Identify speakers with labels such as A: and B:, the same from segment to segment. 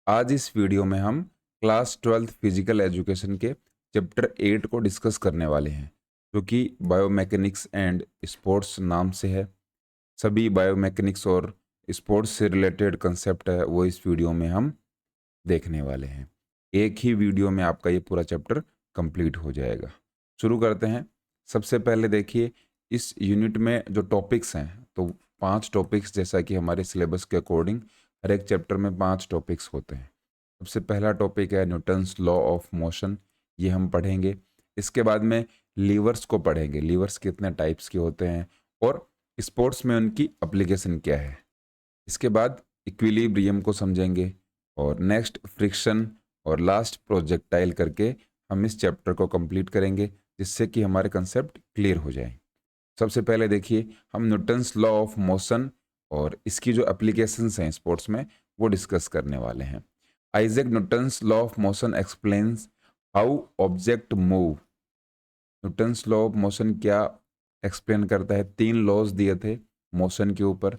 A: आज इस वीडियो में हम क्लास 12th फिजिकल एजुकेशन के चैप्टर 8 को डिस्कस करने वाले हैं, जो कि बायोमैकेनिक्स एंड स्पोर्ट्स नाम से है। सभी बायोमैकेनिक्स और स्पोर्ट्स से रिलेटेड कंसेप्ट है वो इस वीडियो में हम देखने वाले हैं। एक ही वीडियो में आपका ये पूरा चैप्टर कंप्लीट हो जाएगा। शुरू करते हैं। सबसे पहले देखिए, इस यूनिट में जो टॉपिक्स हैं, तो 5 टॉपिक्स, जैसा कि हमारे सिलेबस के अकॉर्डिंग हर एक चैप्टर में 5 टॉपिक्स होते हैं। सबसे पहला टॉपिक है न्यूटन्स लॉ ऑफ मोशन, ये हम पढ़ेंगे। इसके बाद में लीवर्स को पढ़ेंगे, लीवर्स कितने टाइप्स के होते हैं और स्पोर्ट्स में उनकी एप्लीकेशन क्या है। इसके बाद इक्विलिब्रियम को समझेंगे और नेक्स्ट फ्रिक्शन और लास्ट प्रोजेक्टाइल करके हम इस चैप्टर को कंप्लीट करेंगे, जिससे कि हमारे कंसेप्ट क्लियर हो जाए। सबसे पहले देखिए, हम न्यूटन्स लॉ ऑफ मोशन और इसकी जो एप्लीकेशंस हैं स्पोर्ट्स में वो डिस्कस करने वाले हैं। Isaac Newton's law of motion explains how object move. Newton's law of motion क्या एक्सप्लेन करता है? 3 लॉज दिए थे मोशन के ऊपर,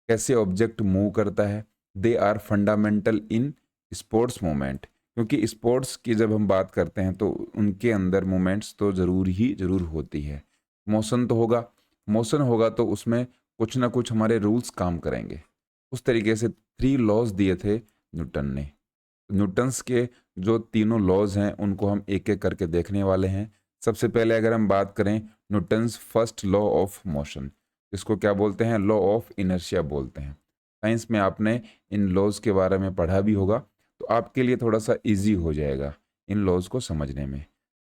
A: कैसे ऑब्जेक्ट मूव करता है। They are fundamental in sports movement, क्योंकि स्पोर्ट्स की जब हम बात करते हैं तो उनके अंदर मूवमेंट्स तो जरूर होती है। मोशन तो होगा, मोशन होगा तो उसमें कुछ ना कुछ हमारे रूल्स काम करेंगे। उस तरीके से 3 लॉज दिए थे न्यूटन ने। न्यूटन्स के जो तीनों लॉज हैं उनको हम एक एक करके देखने वाले हैं। सबसे पहले अगर हम बात करें Newton's first law of motion, इसको क्या बोलते हैं? लॉ ऑफ इनर्शिया बोलते हैं। साइंस में आपने इन लॉज के बारे में पढ़ा भी होगा, तो आपके लिए थोड़ा सा इजी हो जाएगा इन लॉज को समझने में।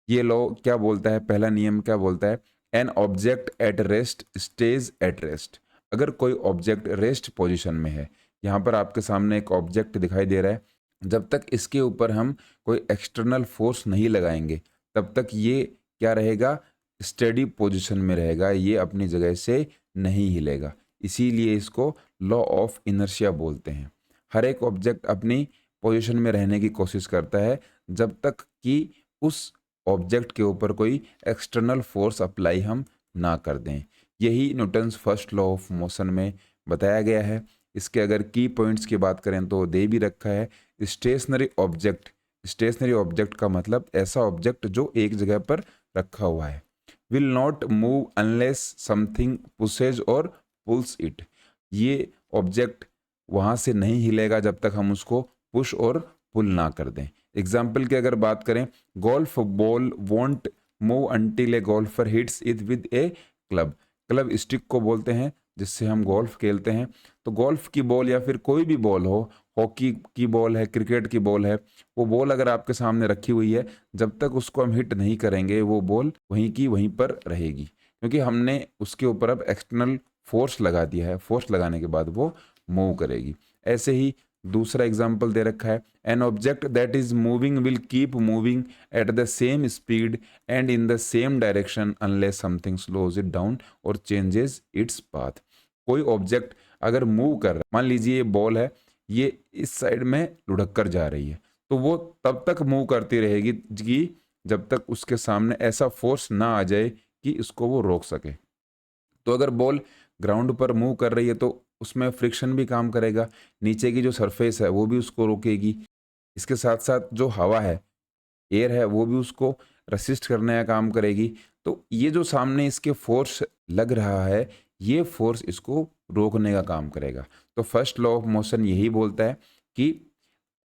A: ये लॉ क्या बोलता है? पहला नियम क्या बोलता है? An object at rest stage at rest. अगर कोई ऑब्जेक्ट रेस्ट पोजिशन में है, यहाँ पर आपके सामने एक ऑब्जेक्ट दिखाई दे रहा है, जब तक इसके ऊपर हम कोई एक्सटर्नल फोर्स नहीं लगाएंगे तब तक ये क्या रहेगा? स्टेडी पोजीशन में रहेगा, ये अपनी जगह से नहीं हिलेगा। इसीलिए इसको लॉ ऑफ इनर्शिया बोलते हैं। हर एक ऑब्जेक्ट अपनी पोजीशन में रहने की कोशिश करता है जब तक कि उस ऑब्जेक्ट के ऊपर कोई एक्सटर्नल फोर्स अप्लाई हम ना कर दें। यही Newton's first law of motion में बताया गया है। इसके अगर की पॉइंट्स की बात करें तो दे भी रखा है। स्टेशनरी ऑब्जेक्ट, स्टेशनरी ऑब्जेक्ट का मतलब ऐसा ऑब्जेक्ट जो एक जगह पर रखा हुआ है। Will not move unless something pushes और पुल्स इट। ये ऑब्जेक्ट वहाँ से नहीं हिलेगा जब तक हम उसको पुश और पुल ना कर दें। एग्जाम्पल की अगर बात करें, golf ball want move until A golfer hits it with A club. Club stick को बोलते हैं जिससे हम गोल्फ खेलते हैं। तो गोल्फ की बॉल या फिर कोई भी बॉल हो, हॉकी की बॉल है, क्रिकेट की बॉल है, वो बॉल अगर आपके सामने रखी हुई है, जब तक उसको हम हिट नहीं करेंगे वो बॉल वहीं की वहीं पर रहेगी, क्योंकि हमने उसके ऊपर अब एक्सटर्नल फोर्स लगा दिया है। फोर्स लगाने के बाद वो मूव करेगी। ऐसे ही दूसरा एग्जाम्पल दे रखा है, an object that is moving will keep moving at the same speed and in the same direction unless something slows it down और चेंजेस इट्स पाथ। कोई ऑब्जेक्ट अगर मूव कर रहा है, मान लीजिए ये बॉल है, ये इस साइड में लुढ़क कर जा रही है, तो वो तब तक मूव करती रहेगी कि जब तक उसके सामने ऐसा फोर्स ना आ जाए कि इसको वो रोक सके। तो अगर बॉल ग्राउंड पर मूव कर रही है तो उसमें फ्रिक्शन भी काम करेगा, नीचे की जो सरफेस है वो भी उसको रोकेगी। इसके साथ साथ जो हवा है, एयर है, वो भी उसको रेसिस्ट करने का काम करेगी। तो ये जो सामने इसके फोर्स लग रहा है, ये फोर्स इसको रोकने का काम करेगा। तो फर्स्ट लॉ ऑफ मोशन यही बोलता है कि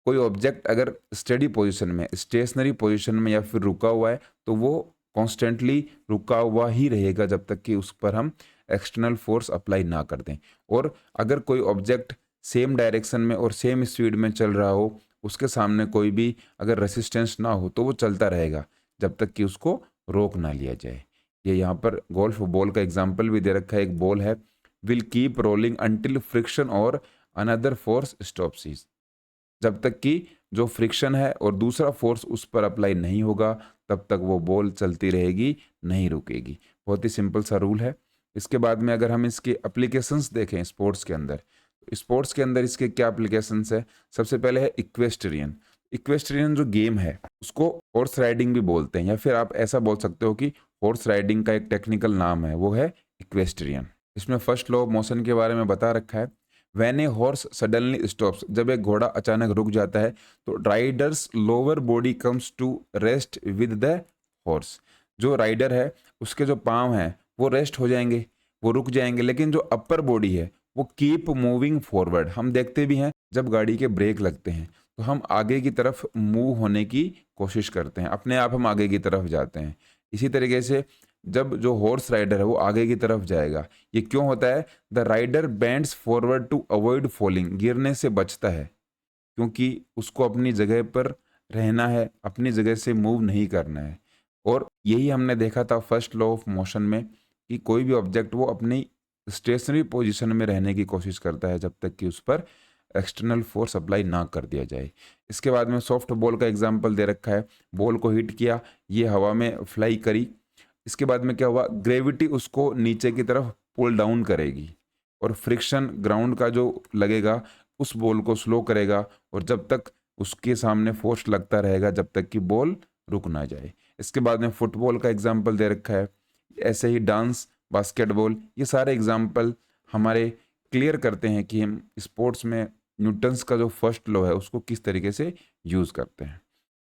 A: कोई ऑब्जेक्ट अगर स्टेडी पोजीशन में, स्टेशनरी पोजीशन में या फिर रुका हुआ है, तो वो कॉन्स्टेंटली रुका हुआ ही रहेगा जब तक कि उस पर हम एक्सटर्नल फोर्स अप्लाई ना कर दें। और अगर कोई ऑब्जेक्ट सेम डायरेक्शन में और सेम स्पीड में चल रहा हो, उसके सामने कोई भी अगर रेसिस्टेंस ना हो, तो वो चलता रहेगा जब तक कि उसको रोक ना लिया जाए। ये यहाँ पर गोल्फ बॉल का एग्जाम्पल भी दे रखा है। एक बॉल है, will keep rolling until friction और अनदर फोर्स स्टॉप्स इट। जब तक कि जो फ्रिक्शन है और दूसरा फोर्स उस पर अप्लाई नहीं होगा, तब तक वो बॉल चलती रहेगी, नहीं रुकेगी। बहुत ही सिंपल सा रूल है। इसके बाद में अगर हम इसके एप्लीकेशंस देखें स्पोर्ट्स के अंदर, तो स्पोर्ट्स के अंदर इसके क्या एप्लीकेशंस है? सबसे पहले है इक्वेस्ट्रियन। इक्वेस्ट्रियन जो गेम है उसको हॉर्स राइडिंग भी बोलते हैं, या फिर आप ऐसा बोल सकते हो कि हॉर्स राइडिंग का एक टेक्निकल नाम है, वो है इक्वेस्ट्रियन। इसमें फर्स्ट लॉ ऑफ मोशन के बारे में बता रखा है। When a horse suddenly stops, जब एक घोड़ा अचानक रुक जाता है तो rider's lower body comes to rest with the horse, जो राइडर है उसके जो पाँव हैं वो रेस्ट हो जाएंगे, वो रुक जाएंगे, लेकिन जो अपर बॉडी है वो कीप मूविंग फॉरवर्ड। हम देखते भी हैं जब गाड़ी के ब्रेक लगते हैं तो हम आगे की तरफ मूव होने की कोशिश करते हैं, अपने आप हम आगे की तरफ जाते हैं। इसी तरीके से जब जो हॉर्स राइडर है वो आगे की तरफ जाएगा, ये क्यों होता है? The rider bends forward to avoid falling, गिरने से बचता है, क्योंकि उसको अपनी जगह पर रहना है, अपनी जगह से मूव नहीं करना है। और यही हमने देखा था फर्स्ट लॉ ऑफ मोशन में कि कोई भी ऑब्जेक्ट वो अपनी स्टेशनरी पोजीशन में रहने की कोशिश करता है जब तक कि उस पर एक्सटर्नल फोर्स अप्लाई ना कर दिया जाए। इसके बाद में सॉफ्ट बॉल का एग्जाम्पल दे रखा है, बॉल को हिट किया, ये हवा में फ्लाई करी, इसके बाद में क्या हुआ, ग्रेविटी उसको नीचे की तरफ पुल डाउन करेगी और फ्रिक्शन ग्राउंड का जो लगेगा उस बॉल को स्लो करेगा, और जब तक उसके सामने फोर्स लगता रहेगा जब तक कि बॉल रुक ना जाए। इसके बाद में फुटबॉल का एग्जाम्पल दे रखा है, ऐसे ही डांस, बास्केटबॉल, ये सारे एग्जाम्पल हमारे क्लियर करते हैं कि हम स्पोर्ट्स में न्यूटन्स का जो फर्स्ट लॉ है उसको किस तरीके से यूज करते हैं।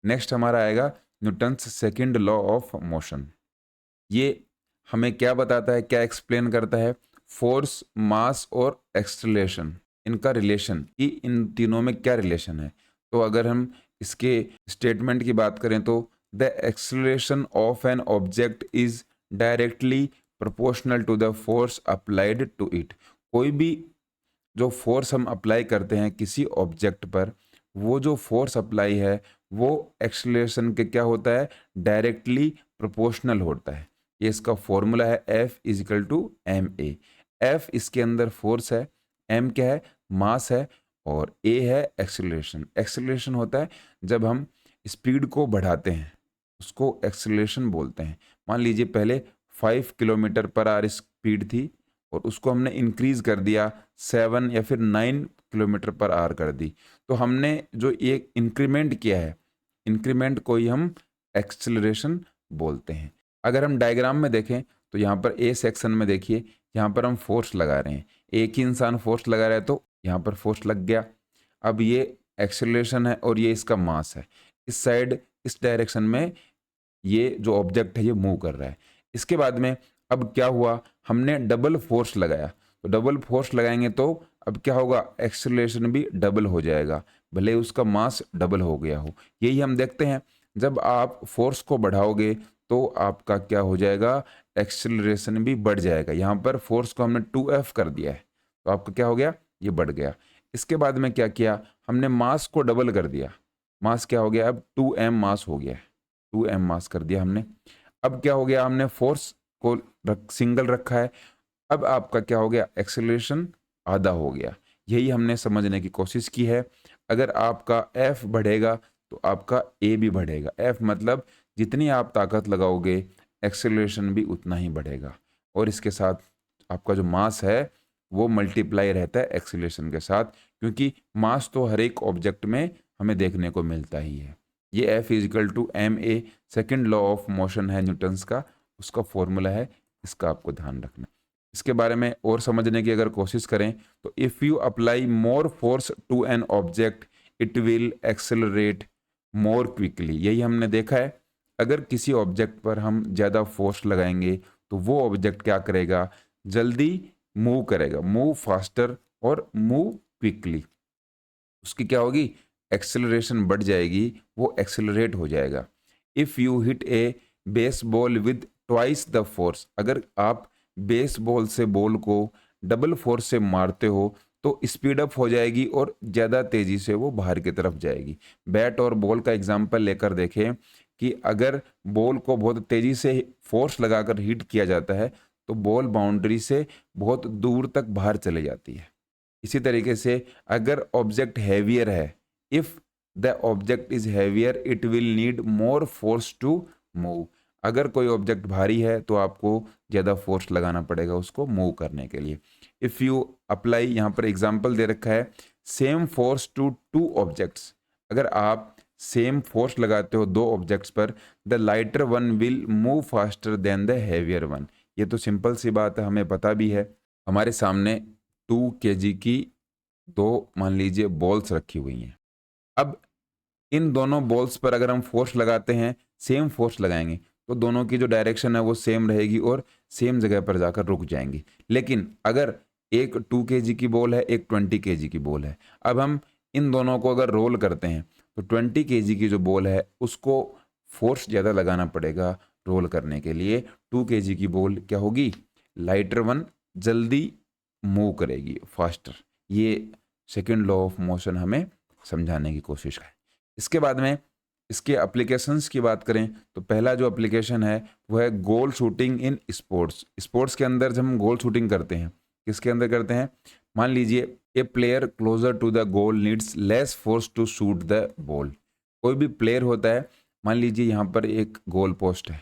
A: नेक्स्ट हमारा आएगा Newton's second law of motion. ये हमें क्या बताता है, क्या एक्सप्लेन करता है? फोर्स, मास और एक्सेलरेशन, इनका रिलेशन, कि इन तीनों में क्या रिलेशन है। तो अगर हम इसके स्टेटमेंट की बात करें तो the acceleration of an object is directly proportional to the force applied to it. कोई भी जो फोर्स हम अप्लाई करते हैं किसी ऑब्जेक्ट पर, वो जो फोर्स अप्लाई है वो एक्सेलरेशन के क्या होता है? डायरेक्टली प्रोपोर्शनल होता है। ये इसका फॉर्मूला है F equal to M A. F इसके अंदर फोर्स है, एम क्या है? मास है, और ए है एक्सेलरेशन। एक्सेलरेशन होता है जब हम स्पीड को बढ़ाते हैं, उसको एक्सेलरेशन बोलते हैं। मान लीजिए पहले 5 किलोमीटर पर आवर स्पीड थी और उसको हमने इंक्रीज कर दिया 7 या फिर 9 किलोमीटर पर आवर कर दी, तो हमने जो एक इंक्रीमेंट किया है, इंक्रीमेंट को ही हम एक्सेलरेशन बोलते हैं। अगर हम डायग्राम में देखें तो यहाँ पर ए सेक्शन में देखिए, यहाँ पर हम फोर्स लगा रहे हैं, एक ही इंसान फोर्स लगा रहा है तो यहाँ पर फोर्स लग गया। अब ये एक्सेलरेशन है और ये इसका मास है, इस साइड इस डायरेक्शन में ये जो ऑब्जेक्ट है ये मूव कर रहा है। इसके बाद में अब क्या हुआ, हमने डबल फोर्स लगाया, तो डबल फोर्स लगाएंगे तो अब क्या होगा, एक्सेलरेशन भी डबल हो जाएगा, भले उसका मास डबल हो गया हो। यही हम देखते हैं, जब आप फोर्स को बढ़ाओगे तो आपका क्या हो जाएगा, एक्सेलरेशन भी बढ़ जाएगा। यहाँ पर फोर्स को हमने 2F कर दिया है तो आपका क्या हो गया, ये बढ़ गया। इसके बाद में क्या किया, हमने मास को डबल कर दिया, मास क्या हो गया, अब 2M मास हो गया है, 2M मास कर दिया हमने। अब क्या हो गया, हमने फोर्स को सिंगल रखा है, अब आपका क्या हो गया, एक्सेलरेशन आधा हो गया। यही हमने समझने की कोशिश की है। अगर आपका F बढ़ेगा तो आपका A भी बढ़ेगा। F मतलब जितनी आप ताकत लगाओगे एक्सेलरेशन भी उतना ही बढ़ेगा, और इसके साथ आपका जो मास है वो मल्टीप्लाई रहता है एक्सेलरेशन के साथ, क्योंकि मास तो हर एक ऑब्जेक्ट में हमें देखने को मिलता ही है। ये F equal to M A, second law of motion है न्यूटन्स का, उसका फॉर्मूला है, इसका आपको ध्यान रखना। इसके बारे में और समझने की अगर कोशिश करें तो if you apply more force to an object it will accelerate more quickly. यही हमने देखा है, अगर किसी ऑब्जेक्ट पर हम ज़्यादा फोर्स लगाएंगे तो वो ऑब्जेक्ट क्या करेगा, जल्दी मूव करेगा, मूव फास्टर और मूव क्विकली। उसकी क्या होगी, एक्सेलरेशन बढ़ जाएगी, वो एक्सेलरेट हो जाएगा। If you hit A base ball with twice the force, अगर आप बेस बॉल से बॉल को डबल फोर्स से मारते हो तो स्पीड अप हो जाएगी और ज़्यादा तेज़ी से वो बाहर की तरफ जाएगी। बैट और बॉल का एग्जांपल लेकर देखें कि अगर बॉल को बहुत तेज़ी से फोर्स लगाकर हिट किया जाता है तो बॉल बाउंड्री से बहुत दूर तक बाहर चले जाती है। इसी तरीके से अगर ऑब्जेक्ट हैवियर है, if the object is heavier it will need more force to move. अगर कोई ऑब्जेक्ट भारी है तो आपको ज़्यादा फोर्स लगाना पड़ेगा उसको मूव करने के लिए। इफ़ यू अप्लाई, यहाँ पर एग्जाम्पल दे रखा है, same force to two objects, अगर आप सेम फोर्स लगाते हो दो ऑब्जेक्ट्स पर, the lighter one will move faster than the heavier one. ये तो सिंपल सी बात है, हमें पता भी है। हमारे सामने 2 kg की दो मान लीजिए बॉल्स रखी हुई हैं। अब इन दोनों बॉल्स पर अगर हम फोर्स लगाते हैं, सेम फोर्स लगाएंगे, तो दोनों की जो डायरेक्शन है वो सेम रहेगी और सेम जगह पर जाकर रुक जाएंगी। लेकिन अगर एक 2 kg की बॉल है, एक 20 kg की बॉल है, अब हम इन दोनों को अगर रोल करते हैं तो 20 kg की जो बॉल है उसको फोर्स ज़्यादा लगाना पड़ेगा रोल करने के लिए। 2 kg की बॉल क्या होगी, लाइटर वन, जल्दी मूव करेगी, फास्टर। ये सेकेंड लॉ ऑफ मोशन हमें समझाने की कोशिश है। इसके बाद में इसके एप्लीकेशंस की बात करें तो पहला जो एप्लीकेशन है वो है गोल शूटिंग इन स्पोर्ट्स। स्पोर्ट्स के अंदर जब हम गोल शूटिंग करते हैं, किसके अंदर करते हैं, मान लीजिए a player closer to the goal needs less force to shoot the ball. कोई भी प्लेयर होता है, मान लीजिए यहाँ पर एक गोल पोस्ट है,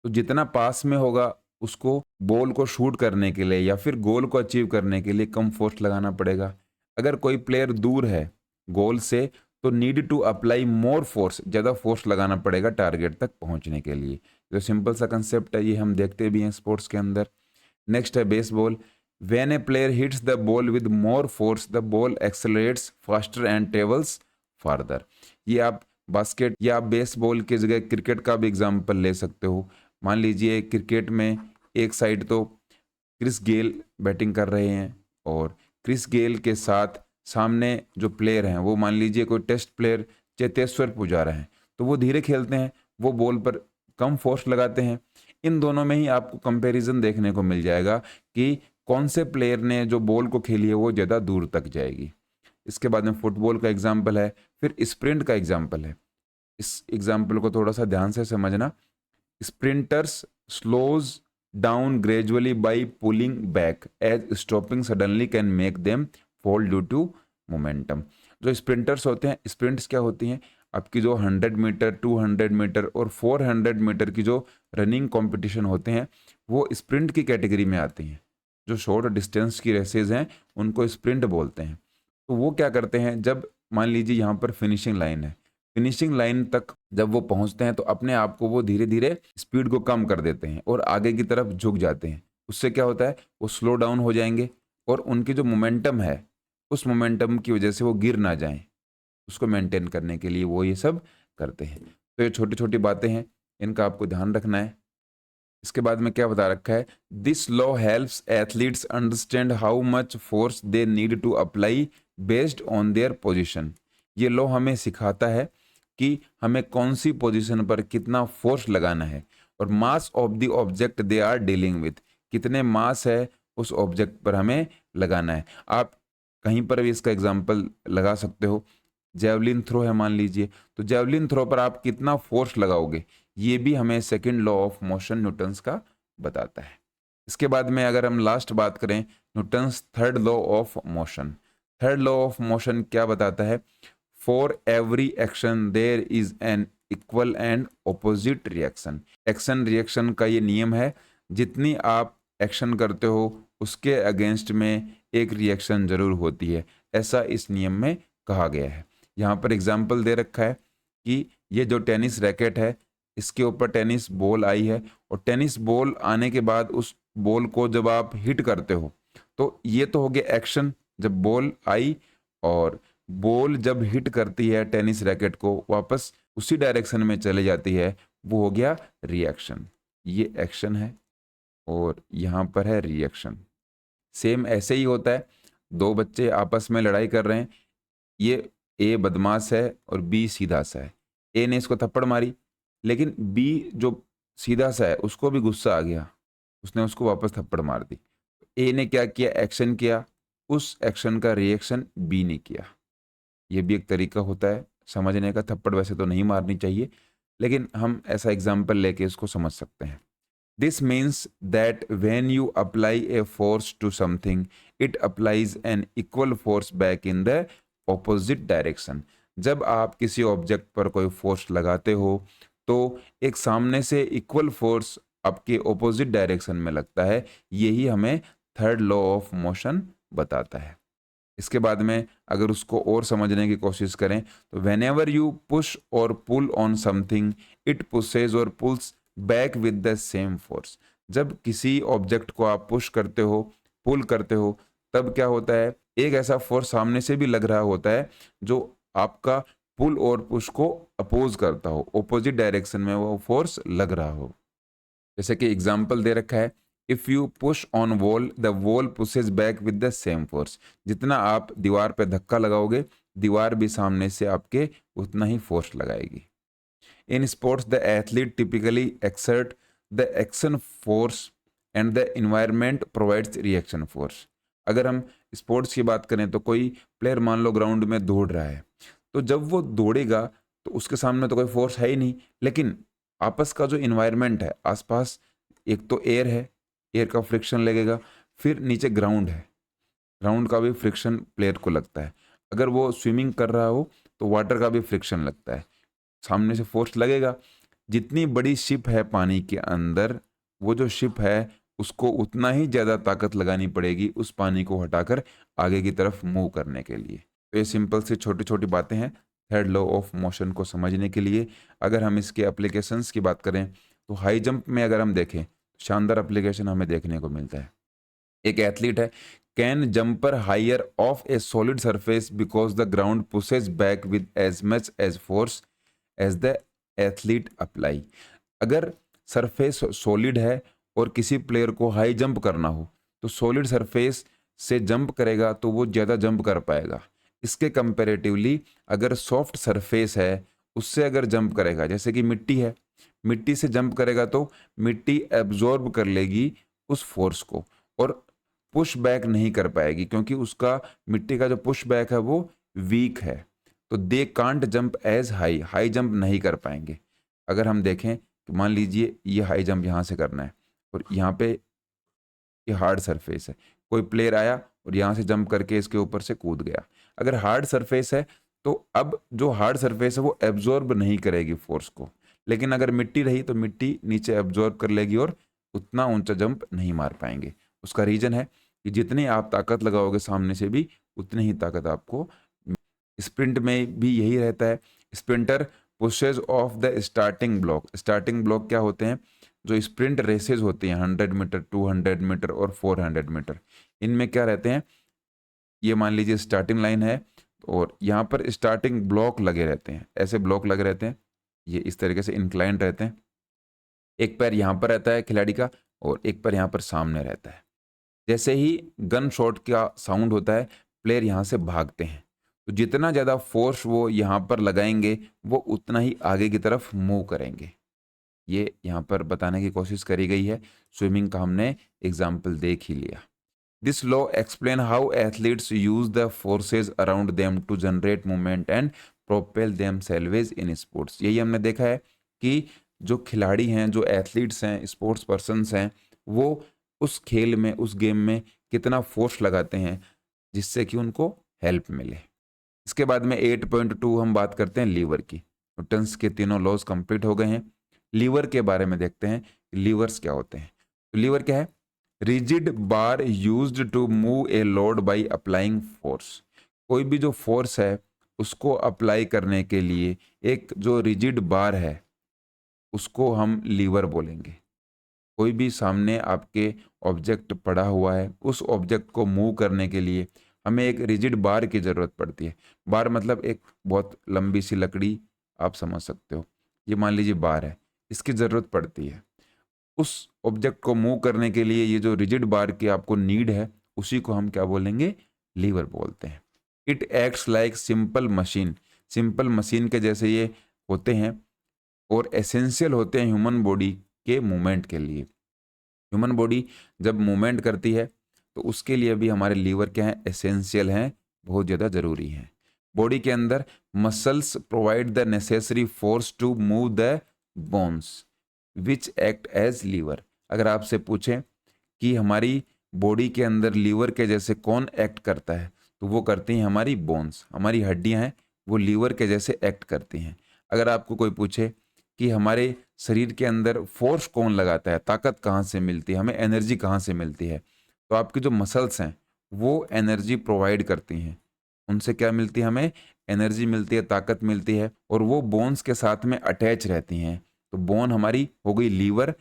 A: तो जितना पास में होगा उसको बॉल को शूट करने के लिए या फिर गोल को अचीव करने के लिए कम फोर्स लगाना पड़ेगा। अगर कोई प्लेयर दूर है गोल से तो need to apply more force, ज़्यादा फोर्स लगाना पड़ेगा टारगेट तक पहुंचने के लिए। जो सिंपल सा कंसेप्ट है, ये हम देखते भी हैं स्पोर्ट्स के अंदर। नेक्स्ट है baseball. When A player hits the ball with more force the ball accelerates faster and travels farther. ये आप बास्केट या बेसबॉल की जगह क्रिकेट का भी एग्जाम्पल ले सकते हो। मान लीजिए क्रिकेट में एक साइड तो क्रिस गेल बैटिंग कर रहे हैं और क्रिस गेल के साथ सामने जो प्लेयर हैं वो मान लीजिए कोई टेस्ट प्लेयर चेतेश्वर पुजारा हैं, तो वो धीरे खेलते हैं, वो बॉल पर कम फोर्स लगाते हैं। इन दोनों में ही आपको कंपैरिजन देखने को मिल जाएगा कि कौन से प्लेयर ने जो बॉल को खेली है वो ज़्यादा दूर तक जाएगी। इसके बाद में फुटबॉल का एग्जाम्पल है, फिर स्प्रिंट का एग्जाम्पल है। इस एग्जाम्पल को थोड़ा सा ध्यान से समझना। Sprinters slows down gradually by pulling back as stopping suddenly can make them fall due to momentum. जो स्प्रिंटर्स होते हैं, स्प्रिंट्स क्या होती हैं, आपकी जो 100 मीटर 200 मीटर और 400 मीटर की जो रनिंग कंपटीशन होते हैं वो स्प्रिंट की कैटेगरी में आती हैं। जो शॉर्ट डिस्टेंस की रेसेस हैं उनको स्प्रिंट बोलते हैं। तो वो क्या करते हैं, जब मान लीजिए यहाँ पर फिनिशिंग लाइन है, फिनिशिंग लाइन तक जब वो पहुँचते हैं तो अपने आप को वो धीरे धीरे स्पीड को कम कर देते हैं और आगे की तरफ झुक जाते हैं। उससे क्या होता है, वो स्लो डाउन हो जाएंगे और उनकी जो मोमेंटम है उस मोमेंटम की वजह से वो गिर ना जाएं, उसको मेंटेन करने के लिए वो ये सब करते हैं। तो ये छोटी छोटी बातें हैं, इनका आपको ध्यान रखना है। इसके बाद में क्या बता रखा है, this law helps athletes understand how much force they need to apply based on their position. ये लॉ हमें सिखाता है कि हमें कौन सी पोजीशन पर कितना फोर्स लगाना है और mass of the object they are dealing with, कितने मास है उस ऑब्जेक्ट पर हमें लगाना है। आप कहीं पर भी इसका एग्जाम्पल लगा सकते हो। जेवलिन थ्रो है मान लीजिए, तो जेवलिन थ्रो पर आप कितना फोर्स लगाओगे ये भी हमें second law of motion Newton's का बताता है। इसके बाद में अगर हम लास्ट बात करें, Newton's third law of motion. Third law of motion क्या बताता है, for every action there is an equal and opposite reaction. Action reaction का ये नियम है, जितनी आप एक्शन करते हो उसके अगेंस्ट में एक रिएक्शन जरूर होती है, ऐसा इस नियम में कहा गया है। यहाँ पर एग्जाम्पल दे रखा है कि ये जो टेनिस रैकेट है इसके ऊपर टेनिस बॉल आई है और टेनिस बॉल आने के बाद उस बॉल को जब आप हिट करते हो तो ये तो हो गया एक्शन, जब बॉल आई और बॉल जब हिट करती है टेनिस रैकेट को वापस उसी डायरेक्शन में चले जाती है, वो हो गया रिएक्शन। ये एक्शन है और यहाँ पर है रिएक्शन। सेम ऐसे ही होता है, दो बच्चे आपस में लड़ाई कर रहे हैं, ये ए बदमाश है और बी सीधा सा है। ए ने इसको थप्पड़ मारी, लेकिन बी जो सीधा सा है उसको भी गुस्सा आ गया, उसने उसको वापस थप्पड़ मार दी। ए ने क्या किया, एक्शन किया, उस एक्शन का रिएक्शन बी ने किया। ये भी एक तरीका होता है समझने का। थप्पड़ वैसे तो नहीं मारनी चाहिए, लेकिन हम ऐसा एग्जाम्पल लेके इसको समझ सकते हैं। This means that when you apply a force to something, it applies an equal force back in the opposite direction. जब आप किसी ऑब्जेक्ट पर कोई फोर्स लगाते हो तो एक सामने से इक्वल फोर्स आपके ऑपोजिट डायरेक्शन में लगता है। यही हमें थर्ड लॉ ऑफ मोशन बताता है। इसके बाद में अगर उसको और समझने की कोशिश करें तो whenever you push or pull on something, it pushes or pulls back with the same force. जब किसी ऑब्जेक्ट को आप पुश करते हो, पुल करते हो, तब क्या होता है, एक ऐसा फोर्स सामने से भी लग रहा होता है जो आपका पुल और पुश को अपोज करता हो, ऑपोजिट डायरेक्शन में वो फोर्स लग रहा हो। जैसे कि एग्जाम्पल दे रखा है, if you push on wall the wall pushes back with the same force. जितना आप दीवार पे धक्का लगाओगे, दीवार भी सामने से आपके उतना ही फोर्स लगाएगी। In sports the athlete typically exert the action force and the environment provides reaction force. अगर हम स्पोर्ट्स की बात करें तो कोई प्लेयर मान लो ग्राउंड में दौड़ रहा है, तो जब वो दौड़ेगा तो उसके सामने तो कोई फोर्स है ही नहीं, लेकिन आपस का जो इन्वायरमेंट है आसपास, एक तो एयर है, एयर का फ्रिक्शन लगेगा, फिर नीचे ग्राउंड है, ग्राउंड का भी फ्रिक्शन प्लेयर को लगता है। अगर वो स्विमिंग कर रहा हो तो वाटर का भी फ्रिक्शन लगता है, सामने से फोर्स लगेगा। जितनी बड़ी शिप है पानी के अंदर, वो जो शिप है उसको उतना ही ज़्यादा ताकत लगानी पड़ेगी उस पानी को हटाकर आगे की तरफ मूव करने के लिए। तो ये सिंपल सी छोटी छोटी बातें हैं थर्ड लॉ ऑफ मोशन को समझने के लिए। अगर हम इसके एप्लीकेशंस की बात करें तो हाई जंप में अगर हम देखें, शानदार एप्लीकेशन हमें देखने को मिलता है। एक एथलीट है, can jumper higher off a solid surface because the ground pushes back with as much as force as the athlete apply. अगर सरफेस सॉलिड है और किसी प्लेयर को हाई जंप करना हो तो सॉलिड सरफेस से जंप करेगा तो वो ज़्यादा जंप कर पाएगा। इसके कंपैरेटिवली अगर सॉफ्ट सरफेस है उससे अगर जंप करेगा, जैसे कि मिट्टी है, मिट्टी से जंप करेगा तो मिट्टी एब्जॉर्ब कर लेगी उस फोर्स को और पुश बैक नहीं कर पाएगी, क्योंकि उसका मिट्टी का जो पुश बैक है वो वीक है। तो they can't jump as high, high jump नहीं कर पाएंगे। अगर हम देखें कि मान लीजिए ये हाई जंप यहाँ से करना है और यहाँ पे ये हार्ड सरफेस है, कोई प्लेयर आया और यहाँ से जंप करके इसके ऊपर से कूद गया। अगर हार्ड सरफेस है तो अब जो हार्ड सरफेस है वो एब्जॉर्ब नहीं करेगी फोर्स को, लेकिन अगर मिट्टी रही तो मिट्टी नीचे एब्जॉर्ब कर लेगी और उतना ऊंचा जंप नहीं मार पाएंगे। उसका रीजन है कि जितनी आप ताकत लगाओगे सामने से भी उतनी ही ताकत आपको। स्प्रिंट में भी यही रहता है, sprinter pushes of the starting block. Starting block क्या होते हैं, जो स्प्रिंट रेसेज होती हैं 100 मीटर, 200 मीटर और 400 मीटर, इनमें क्या रहते हैं, ये मान लीजिए स्टार्टिंग लाइन है और यहाँ पर स्टार्टिंग ब्लॉक लगे रहते हैं, ऐसे ब्लॉक लगे रहते हैं, ये इस तरीके से इंक्लाइंड रहते हैं। एक पैर यहाँ पर रहता है खिलाड़ी का और एक पैर यहाँ पर सामने रहता है। जैसे ही गन शॉट का साउंड होता है प्लेयर यहाँ से भागते हैं, तो जितना ज़्यादा फोर्स वो यहाँ पर लगाएंगे वो उतना ही आगे की तरफ मूव करेंगे। ये यहाँ पर बताने की कोशिश करी गई है, स्विमिंग का हमने एग्जाम्पल देख ही लिया। This law explain how athletes use the forces around them to generate movement and propel themselves in sports. यही हमने देखा है कि जो खिलाड़ी हैं, जो एथलीट्स हैं, स्पोर्ट्स पर्सनस हैं, वो उस खेल में, उस गेम में कितना फोर्स लगाते हैं जिससे कि उनको हेल्प मिले। इसके बाद में 8.2 हम बात करते हैं लीवर की। न्यूटन्स के तीनों लॉज कंप्लीट हो गए हैं। लीवर के बारे में देखते हैं, लीवर्स क्या होते हैं। तो लीवर क्या है, rigid bar used to move a load by applying force. कोई भी जो फोर्स है उसको अप्लाई करने के लिए एक जो रिजिड बार है उसको हम लीवर बोलेंगे। कोई भी सामने आपके ऑब्जेक्ट पड़ा हुआ है, उस ऑब्जेक्ट को मूव करने के लिए हमें एक रिजिड बार की ज़रूरत पड़ती है। बार मतलब एक बहुत लंबी सी लकड़ी, आप समझ सकते हो, ये मान लीजिए बार है, इसकी ज़रूरत पड़ती है। उस ऑब्जेक्ट को मूव करने के लिए ये जो रिजिड बार की आपको नीड है उसी को हम क्या बोलेंगे, लीवर बोलते हैं। It acts like simple machine. Simple machine के जैसे ये होते हैं और एसेंशियल होते हैं ह्यूमन बॉडी के मूवमेंट के लिए। ह्यूमन बॉडी जब मूवमेंट करती है तो उसके लिए भी हमारे लीवर क्या है, एसेंशियल हैं, बहुत ज़्यादा ज़रूरी हैं। बॉडी के अंदर muscles provide the necessary force to move the bones which act as lever. अगर आपसे पूछें कि हमारी बॉडी के अंदर लीवर के जैसे कौन एक्ट करता है, तो वो करती हैं हमारी बोन्स, हमारी हड्डियां हैं, वो लीवर के जैसे एक्ट करती हैं। अगर आपको कोई पूछे कि हमारे शरीर के अंदर फोर्स कौन लगाता है, ताकत कहाँ से मिलती है, हमें एनर्जी कहाँ से मिलती है, तो आपकी जो मसल्स हैं वो एनर्जी प्रोवाइड करती हैं। उनसे क्या मिलती है, हमें एनर्जी मिलती है, ताकत मिलती है, और वो बोन्स के साथ में अटैच रहती हैं। तो बोन हमारी हो गई लीवर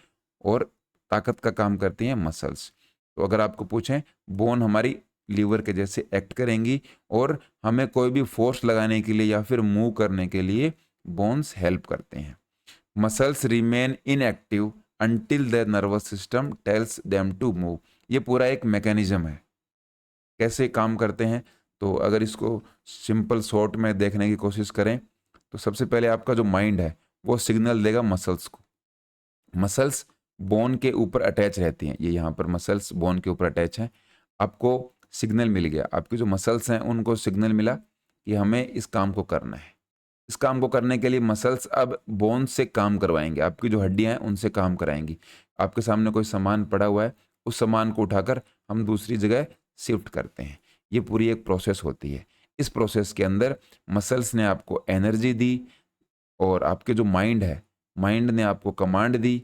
A: और ताकत का काम करती हैं मसल्स। तो अगर आपको पूछें बोन हमारी लीवर के जैसे एक्ट करेंगी और हमें कोई भी फोर्स लगाने के लिए या फिर मूव करने के लिए बोन्स हेल्प करते हैं। Muscles remain inactive until the nervous system tells them to move. ये पूरा एक मैकेनिज्म है, कैसे काम करते हैं। तो अगर इसको सिंपल शॉर्ट में देखने की कोशिश करें तो सबसे पहले आपका जो माइंड है वो सिग्नल देगा मसल्स को। मसल्स बोन के ऊपर अटैच रहती हैं, ये यहाँ पर मसल्स बोन के ऊपर अटैच हैं। आपको सिग्नल मिल गया, आपकी जो मसल्स हैं उनको सिग्नल मिला कि हमें इस काम को करना है। इस काम को करने के लिए मसल्स अब बोन से काम करवाएंगे, आपकी जो हड्डियां हैं उनसे काम कराएंगी। आपके सामने कोई सामान पड़ा हुआ है, उस सामान को उठाकर हम दूसरी जगह शिफ्ट करते हैं। ये पूरी एक प्रोसेस होती है। इस प्रोसेस के अंदर मसल्स ने आपको एनर्जी दी और आपके जो माइंड है, माइंड ने आपको कमांड दी।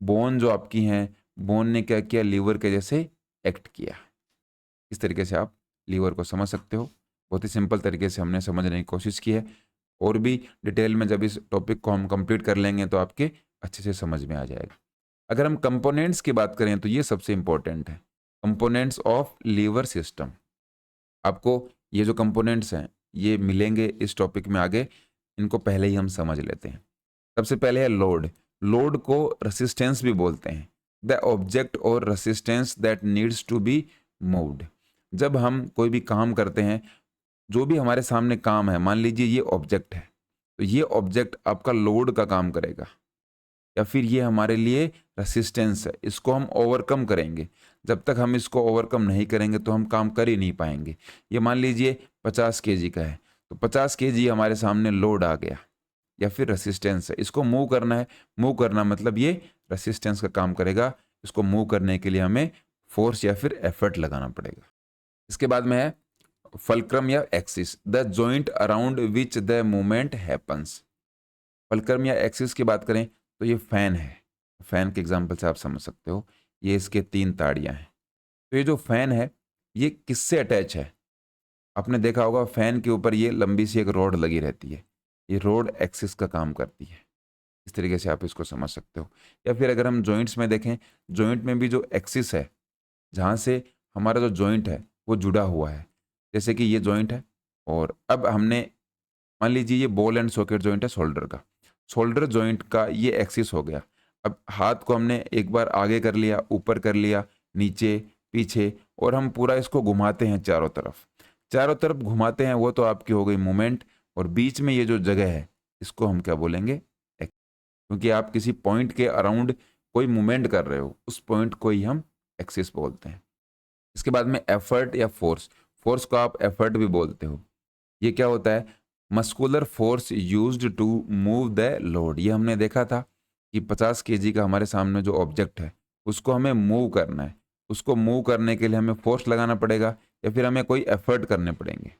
A: बोन जो आपकी हैं, बोन ने क्या किया, लीवर के जैसे एक्ट किया। इस तरीके से आप लीवर को समझ सकते हो। बहुत ही सिंपल तरीके से हमने समझने की कोशिश की है, और भी डिटेल में जब इस टॉपिक को हम कंप्लीट कर लेंगे तो आपके अच्छे से समझ में आ जाएगा। अगर हम कंपोनेंट्स की बात करें तो ये सबसे इंपॉर्टेंट है, कंपोनेंट्स ऑफ लीवर सिस्टम। आपको ये जो कंपोनेंट्स हैं ये मिलेंगे इस टॉपिक में आगे, इनको पहले ही हम समझ लेते हैं। सबसे पहले है लोड। लोड को रेसिस्टेंस भी बोलते हैं, द ऑब्जेक्ट और resistance that needs to be moved. जब हम कोई भी काम करते हैं, जो भी हमारे सामने काम है, मान लीजिए ये ऑब्जेक्ट है, तो ये ऑब्जेक्ट आपका लोड का काम करेगा, या फिर ये हमारे लिए रेसिस्टेंस है, इसको हम ओवरकम करेंगे। जब तक हम इसको ओवरकम नहीं करेंगे तो हम काम कर ही नहीं पाएंगे। ये मान लीजिए 50 केजी का है, तो 50 केजी हमारे सामने लोड आ गया या फिर रेसिस्टेंस है, इसको मूव करना है। मूव करना मतलब ये रेसिस्टेंस का काम करेगा, इसको मूव करने के लिए हमें फोर्स या फिर एफर्ट लगाना पड़ेगा। इसके बाद में है फल्क्रम या axis, the joint around which the movement happens. Fulcrum या एक्सिस की बात करें तो ये फैन है। फैन के एग्जांपल से आप समझ सकते हो, ये इसके 3 ताड़ियां हैं। तो ये जो फैन है ये किससे अटैच है, आपने देखा होगा फैन के ऊपर ये लंबी सी एक रॉड लगी रहती है, ये रॉड एक्सिस का काम करती है। इस तरीके से आप इसको समझ सकते हो। या फिर अगर हम जॉइंट्स में देखें, जॉइंट में भी जो एक्सिस है, जहाँ से हमारा जो जॉइंट है वो जुड़ा हुआ है, जैसे कि ये जॉइंट है, और अब हमने मान लीजिए ये बॉल एंड सॉकेट जॉइंट है शोल्डर का, शोल्डर जॉइंट का ये एक्सिस हो गया। अब हाथ को हमने एक बार आगे कर लिया, ऊपर कर लिया, नीचे, पीछे, और हम पूरा इसको घुमाते हैं चारों तरफ। चारों तरफ घुमाते हैं, वो तो आपकी हो गई मूवमेंट। और बीच में ये जो जगह है इसको हम क्या बोलेंगे, क्योंकि आप किसी पॉइंट के अराउंड कोई मूवमेंट कर रहे हो, उस पॉइंट को ही हम एक्सिस बोलते हैं। इसके बाद में एफर्ट या फोर्स, फोर्स को आप एफर्ट भी बोलते हो। ये क्या होता है, muscular force used to move the load. ये हमने देखा था कि 50 केजी का हमारे सामने जो ऑब्जेक्ट है उसको हमें मूव करना है, उसको मूव करने के लिए हमें फोर्स लगाना पड़ेगा या फिर हमें कोई एफर्ट करने पड़ेंगे।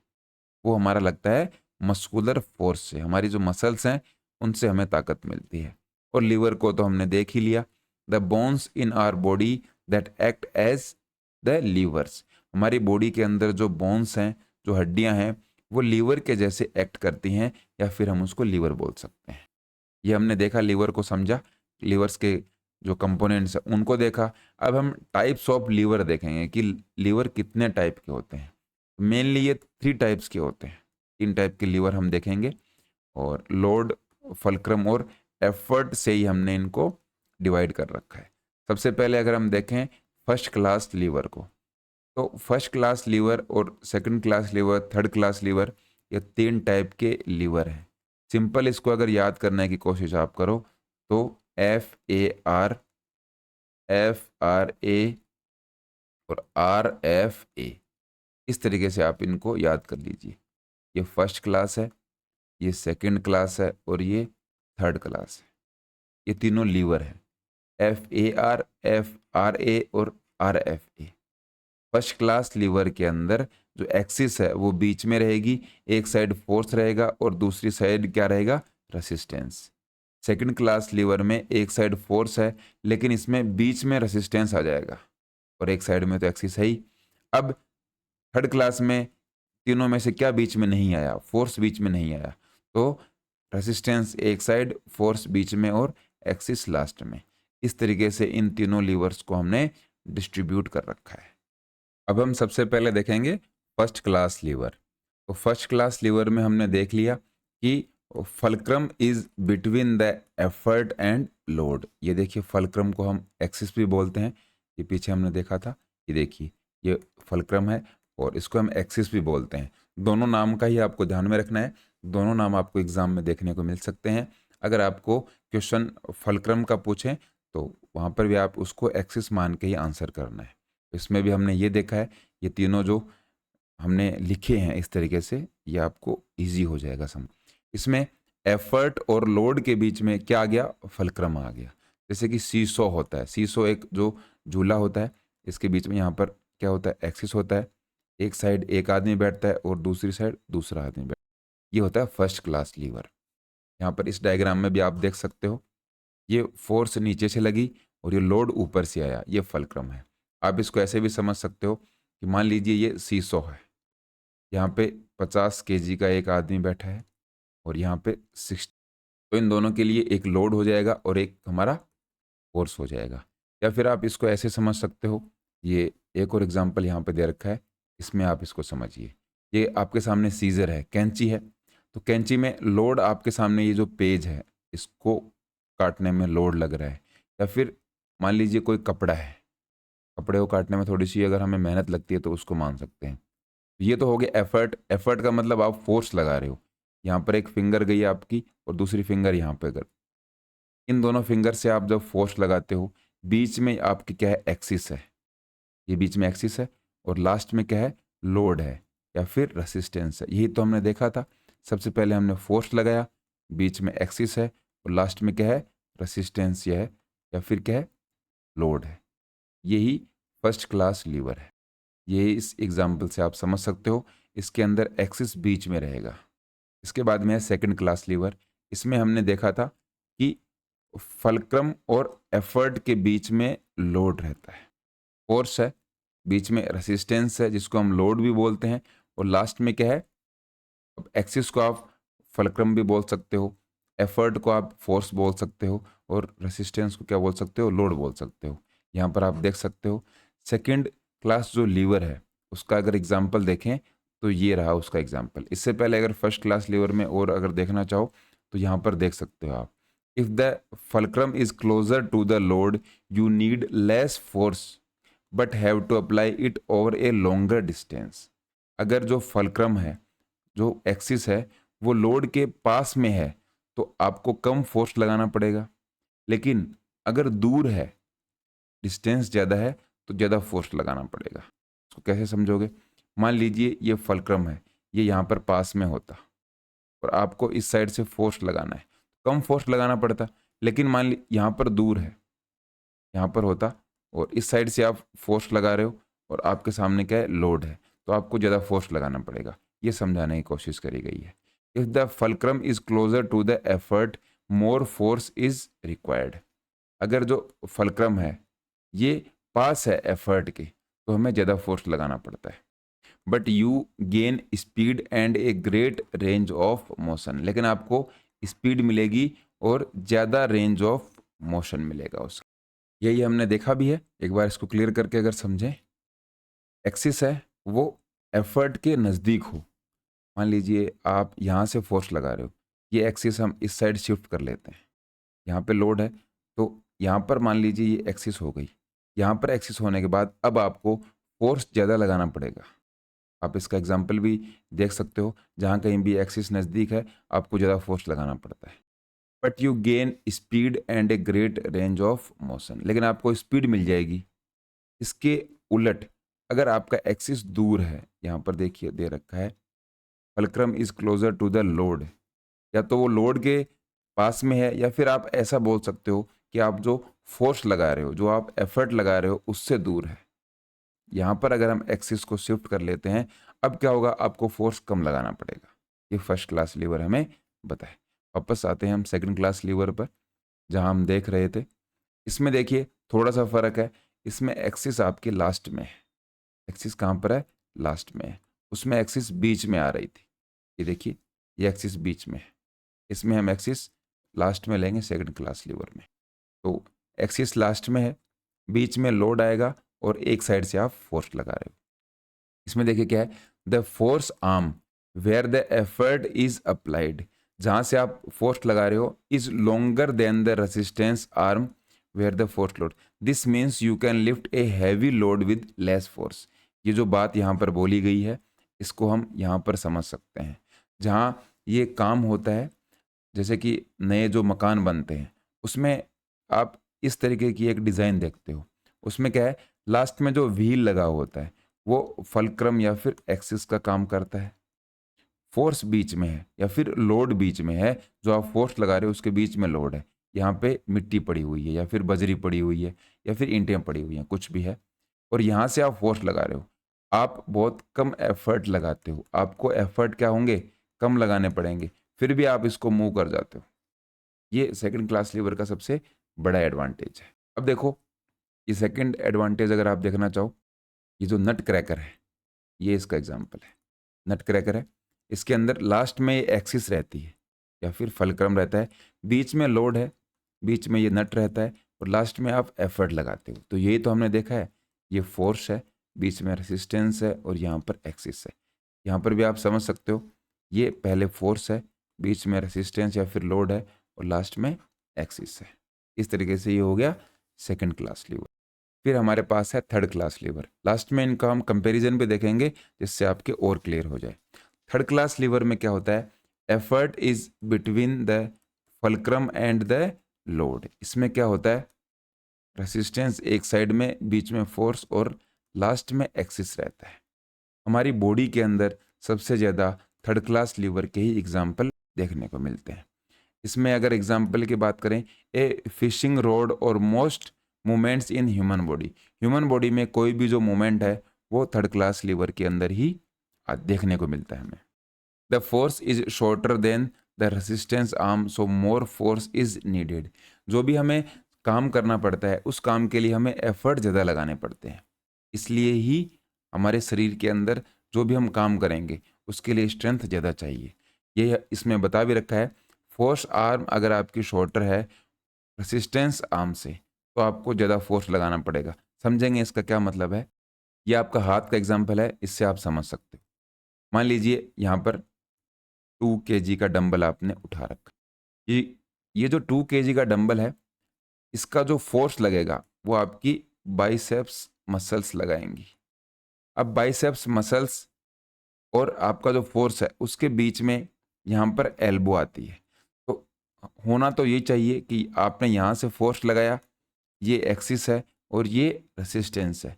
A: वो हमारा लगता है मस्कुलर फोर्स से, हमारी जो मसल्स हैं उनसे हमें ताकत मिलती है। और लीवर को तो हमने देख ही लिया, the bones in our body that act as the levers. हमारी बॉडी के अंदर जो बोन्स हैं, जो हड्डियां हैं, वो लीवर के जैसे एक्ट करती हैं, या फिर हम उसको लीवर बोल सकते हैं। ये हमने देखा, लीवर को समझा, लीवर्स के जो कंपोनेंट्स हैं उनको देखा। अब हम टाइप्स ऑफ लीवर देखेंगे कि लीवर कितने टाइप के होते हैं। मेनली ये 3 टाइप्स के होते हैं, 3 टाइप के लीवर हम देखेंगे, और लोड, फल्क्रम और एफर्ट से ही हमने इनको डिवाइड कर रखा है। सबसे पहले अगर हम देखें फर्स्ट क्लास लीवर को, तो फर्स्ट क्लास लीवर और second class liver, third class lever, ये 3 टाइप के लीवर हैं। सिंपल इसको अगर याद करने की कोशिश आप करो तो FAR, FRA और RFA, इस तरीके से आप इनको याद कर लीजिए। ये फर्स्ट क्लास है, ये सेकंड क्लास है और ये थर्ड क्लास है। ये तीनों लीवर है, FAR, FRA और RFA। फर्स्ट क्लास लीवर के अंदर जो एक्सिस है वो बीच में रहेगी, एक साइड फोर्स रहेगा और दूसरी साइड क्या रहेगा, रेसिस्टेंस। सेकंड क्लास लीवर में एक साइड फोर्स है लेकिन इसमें बीच में रेसिस्टेंस आ जाएगा, और एक साइड में तो एक्सिस है ही। अब थर्ड क्लास में तीनों में से क्या बीच में नहीं आया, फोर्स बीच में नहीं आया, तो रेसिस्टेंस एक साइड, फोर्स बीच में और एक्सिस लास्ट में। इस तरीके से इन तीनों लीवर्स को हमने डिस्ट्रीब्यूट कर रखा है। अब हम सबसे पहले देखेंगे फर्स्ट क्लास लीवर। तो फर्स्ट क्लास लीवर में हमने देख लिया कि fulcrum is between the effort and load. ये देखिए फलक्रम को हम एक्सिस भी बोलते हैं, ये पीछे हमने देखा था, ये देखिए ये फलक्रम है और इसको हम एक्सिस भी बोलते हैं। दोनों नाम का ही आपको ध्यान में रखना है, दोनों नाम आपको एग्जाम में देखने को मिल सकते हैं। अगर आपको क्वेश्चन फलक्रम का पूछें तो वहाँ पर भी आप उसको एक्सिस मान के ही आंसर करना है। इसमें भी हमने ये देखा है, ये तीनों जो हमने लिखे हैं इस तरीके से, ये आपको इजी हो जाएगा समझ। इसमें एफर्ट और लोड के बीच में क्या आ गया, फलक्रम आ गया। जैसे कि सीसो होता है, सीसो एक जो झूला होता है, इसके बीच में यहाँ पर क्या होता है, एक्सिस होता है। एक साइड एक आदमी बैठता है और दूसरी साइड दूसरा आदमी बैठता है, ये होता है फर्स्ट क्लास लीवर। यहाँ पर इस डायग्राम में भी आप देख सकते हो, ये फोर्स नीचे से लगी और ये लोड ऊपर से आया, ये फलक्रम है। आप इसको ऐसे भी समझ सकते हो कि मान लीजिए ये सीसो है, यहाँ पे 50 केजी का एक आदमी बैठा है और यहाँ पे 60, तो इन दोनों के लिए एक लोड हो जाएगा और एक हमारा फोर्स हो जाएगा। या फिर आप इसको ऐसे समझ सकते हो, ये एक और एग्जांपल यहाँ पे दे रखा है, इसमें आप इसको समझिए। ये आपके सामने सीजर है, कैंची है, तो कैंची में लोड आपके सामने, ये जो पेज है इसको काटने में लोड लग रहा है। या फिर मान लीजिए कोई कपड़ा है, कपड़े को काटने में थोड़ी सी अगर हमें मेहनत लगती है तो उसको मान सकते हैं। ये तो हो गया एफर्ट। एफर्ट का मतलब आप फोर्स लगा रहे हो, यहाँ पर एक फिंगर गई आपकी और दूसरी फिंगर यहाँ पे अगर, इन दोनों फिंगर से आप जब फोर्स लगाते हो, बीच में आपकी क्या है, एक्सिस है, ये बीच में एक्सिस है और लास्ट में क्या है, लोड है या फिर रेसिस्टेंस है। यही तो हमने देखा था, सबसे पहले हमने फोर्स लगाया, बीच में एक्सिस है और लास्ट में क्या है, रेसिस्टेंस है या फिर क्या है, लोड है। यही फर्स्ट क्लास लीवर है। ये इस एग्जाम्पल से आप समझ सकते हो, इसके अंदर एक्सिस बीच में रहेगा। इसके बाद में है सेकंड क्लास लीवर। इसमें हमने देखा था कि फलक्रम और एफर्ट के बीच में लोड रहता है, फोर्स है, बीच में रेसिस्टेंस है जिसको हम लोड भी बोलते हैं, और लास्ट में क्या है, अब एक्सिस को आप फलक्रम भी बोल सकते हो, एफर्ट को आप फोर्स बोल सकते हो और रेसिस्टेंस को क्या बोल सकते हो, लोड बोल सकते हो। यहाँ पर आप देख सकते हो सेकंड क्लास जो लीवर है उसका अगर एग्जाम्पल देखें तो ये रहा उसका एग्जाम्पल। इससे पहले अगर फर्स्ट क्लास लीवर में और अगर देखना चाहो तो यहाँ पर देख सकते हो आप, if the fulcrum is closer to the load you need less force but have to apply it over a longer distance. अगर जो फलक्रम है, जो एक्सिस है, वो लोड के पास में है तो आपको कम फोर्स लगाना पड़ेगा, लेकिन अगर दूर है, डिस्टेंस ज़्यादा है, तो ज़्यादा फोर्स लगाना पड़ेगा। इसको कैसे समझोगे, मान लीजिए ये फलक्रम है, ये यहाँ पर पास में होता और आपको इस साइड से फोर्स लगाना है, कम फोर्स लगाना पड़ता, लेकिन मान ली यहाँ पर दूर है, यहाँ पर होता और इस साइड से आप फोर्स लगा रहे हो और आपके सामने क्या है, लोड है, तो आपको ज़्यादा फोर्स लगाना पड़ेगा। ये समझाने की कोशिश करी गई है। If the fulcrum is closer to the effort more force is required. अगर जो फलक्रम है ये पास है एफर्ट के तो हमें ज़्यादा फोर्स लगाना पड़ता है, but you gain speed and a great range of motion. लेकिन आपको स्पीड मिलेगी और ज़्यादा रेंज ऑफ मोशन मिलेगा उसका। यही हमने देखा भी है, एक बार इसको क्लियर करके अगर समझें, एक्सिस है वो एफर्ट के नज़दीक हो, मान लीजिए आप यहाँ से फोर्स लगा रहे हो, ये एक्सिस हम इस साइड शिफ्ट कर लेते हैं, यहाँ पे लोड है तो यहाँ पर मान लीजिए ये एक्सिस हो गई, यहाँ पर एक्सिस होने के बाद अब आपको फोर्स ज़्यादा लगाना पड़ेगा। आप इसका एग्जाम्पल भी देख सकते हो, जहाँ कहीं भी एक्सिस नज़दीक है आपको ज़्यादा फोर्स लगाना पड़ता है, but you gain speed and a great range of motion. लेकिन आपको स्पीड मिल जाएगी। इसके उलट अगर आपका एक्सिस दूर है, यहाँ पर देखिए दे रखा है fulcrum is closer to the load, या तो वो लोड के पास में है या फिर आप ऐसा बोल सकते हो कि आप जो फोर्स लगा रहे हो, जो आप एफर्ट लगा रहे हो उससे दूर है। यहाँ पर अगर हम एक्सिस को शिफ्ट कर लेते हैं, अब क्या होगा, आपको फोर्स कम लगाना पड़ेगा। ये फर्स्ट क्लास लीवर हमें बताए। वापस आते हैं हम सेकंड क्लास लीवर पर, जहाँ हम देख रहे थे। इसमें देखिए थोड़ा सा फर्क है, इसमें एक्सिस आपके लास्ट में है। एक्सिस कहाँ पर है, लास्ट में है, उसमें एक्सिस बीच में आ रही थी। ये देखिए ये एक्सिस बीच में है, इसमें हम एक्सिस लास्ट में लेंगे सेकंड क्लास लीवर में। तो एक्सिस लास्ट में है, बीच में लोड आएगा और एक साइड से आप फोर्स लगा रहे हो। इसमें देखिए क्या है, the force arm where the effort is applied, जहां से आप फोर्स लगा रहे हो is longer than the resistance arm where the force load, this means you can lift a heavy load with less force. ये जो बात यहाँ पर बोली गई है इसको हम यहाँ पर समझ सकते हैं। जहाँ ये काम होता है, जैसे कि नए जो मकान बनते हैं उसमें आप इस तरीके की एक डिज़ाइन देखते हो, उसमें क्या है, लास्ट में जो व्हील लगा हुआ होता है वो फलक्रम या फिर एक्सिस का काम करता है। फोर्स बीच में है या फिर लोड बीच में है, जो आप फोर्स लगा रहे हो उसके बीच में लोड है। यहाँ पे मिट्टी पड़ी हुई है या फिर बजरी पड़ी हुई है या फिर ईंटें पड़ी हुई हैं, कुछ भी है, और यहाँ से आप फोर्स लगा रहे हो। आप बहुत कम एफर्ट लगाते हो, आपको एफर्ट क्या होंगे, कम लगाने पड़ेंगे, फिर भी आप इसको मूव कर जाते हो। ये सेकंड क्लास लीवर का सबसे बड़ा एडवांटेज है। अब देखो, ये सेकंड एडवांटेज अगर आप देखना चाहो, ये जो नट क्रैकर है ये इसका एग्जाम्पल है। नट क्रैकर है, इसके अंदर लास्ट में ये एक्सिस रहती है या फिर फलक्रम रहता है, बीच में लोड है, बीच में ये नट रहता है और लास्ट में आप एफर्ट लगाते हो। तो यही तो हमने देखा है, ये फोर्स है, बीच में रेसिस्टेंस है और यहाँ पर एक्सिस है। यहाँ पर भी आप समझ सकते हो, ये पहले फोर्स है, बीच में रेसिस्टेंस या फिर लोड है और लास्ट में एक्सिस है। इस तरीके से ये हो गया सेकंड क्लास लीवर। फिर हमारे पास है थर्ड क्लास लीवर। लास्ट में इनका हम कंपैरिजन भी देखेंगे जिससे आपके और क्लियर हो जाए। थर्ड क्लास लीवर में क्या होता है, effort is between the fulcrum and the load. इसमें क्या होता है, रेसिस्टेंस एक साइड में, बीच में फोर्स और लास्ट में एक्सिस रहता है। हमारी बॉडी के अंदर सबसे ज़्यादा थर्ड क्लास लीवर के ही एग्जाम्पल देखने को मिलते हैं। इसमें अगर एग्जाम्पल की बात करें, ए फिशिंग रोड और मोस्ट मूवमेंट्स इन ह्यूमन बॉडी में कोई भी जो मूवमेंट है वो थर्ड क्लास लीवर के अंदर ही देखने को मिलता है हमें। The force is shorter than the resistance arm, so more force is needed. जो भी हमें काम करना पड़ता है उस काम के लिए हमें एफर्ट ज़्यादा लगाने पड़ते हैं, इसलिए ही हमारे शरीर के अंदर जो भी हम काम करेंगे उसके लिए स्ट्रेंथ ज़्यादा चाहिए। ये इसमें बता भी रखा है, फोर्स आर्म अगर आपकी शॉर्टर है रेसिस्टेंस आर्म से तो आपको ज़्यादा फोर्स लगाना पड़ेगा। समझेंगे इसका क्या मतलब है। ये आपका हाथ का एग्जाम्पल है, इससे आप समझ सकते हो। मान लीजिए यहाँ पर 2 kg का डंबल आपने उठा रखा। ये जो 2 kg का डंबल है इसका जो फोर्स लगेगा वो आपकी बाइसेप्स मसल्स लगाएंगी। अब बाइसेप्स मसल्स और आपका जो फोर्स है उसके बीच में यहाँ पर एल्बो आती है। तो होना तो ये चाहिए कि आपने यहाँ से फोर्स लगाया, ये एक्सिस है और ये रेसिस्टेंस है,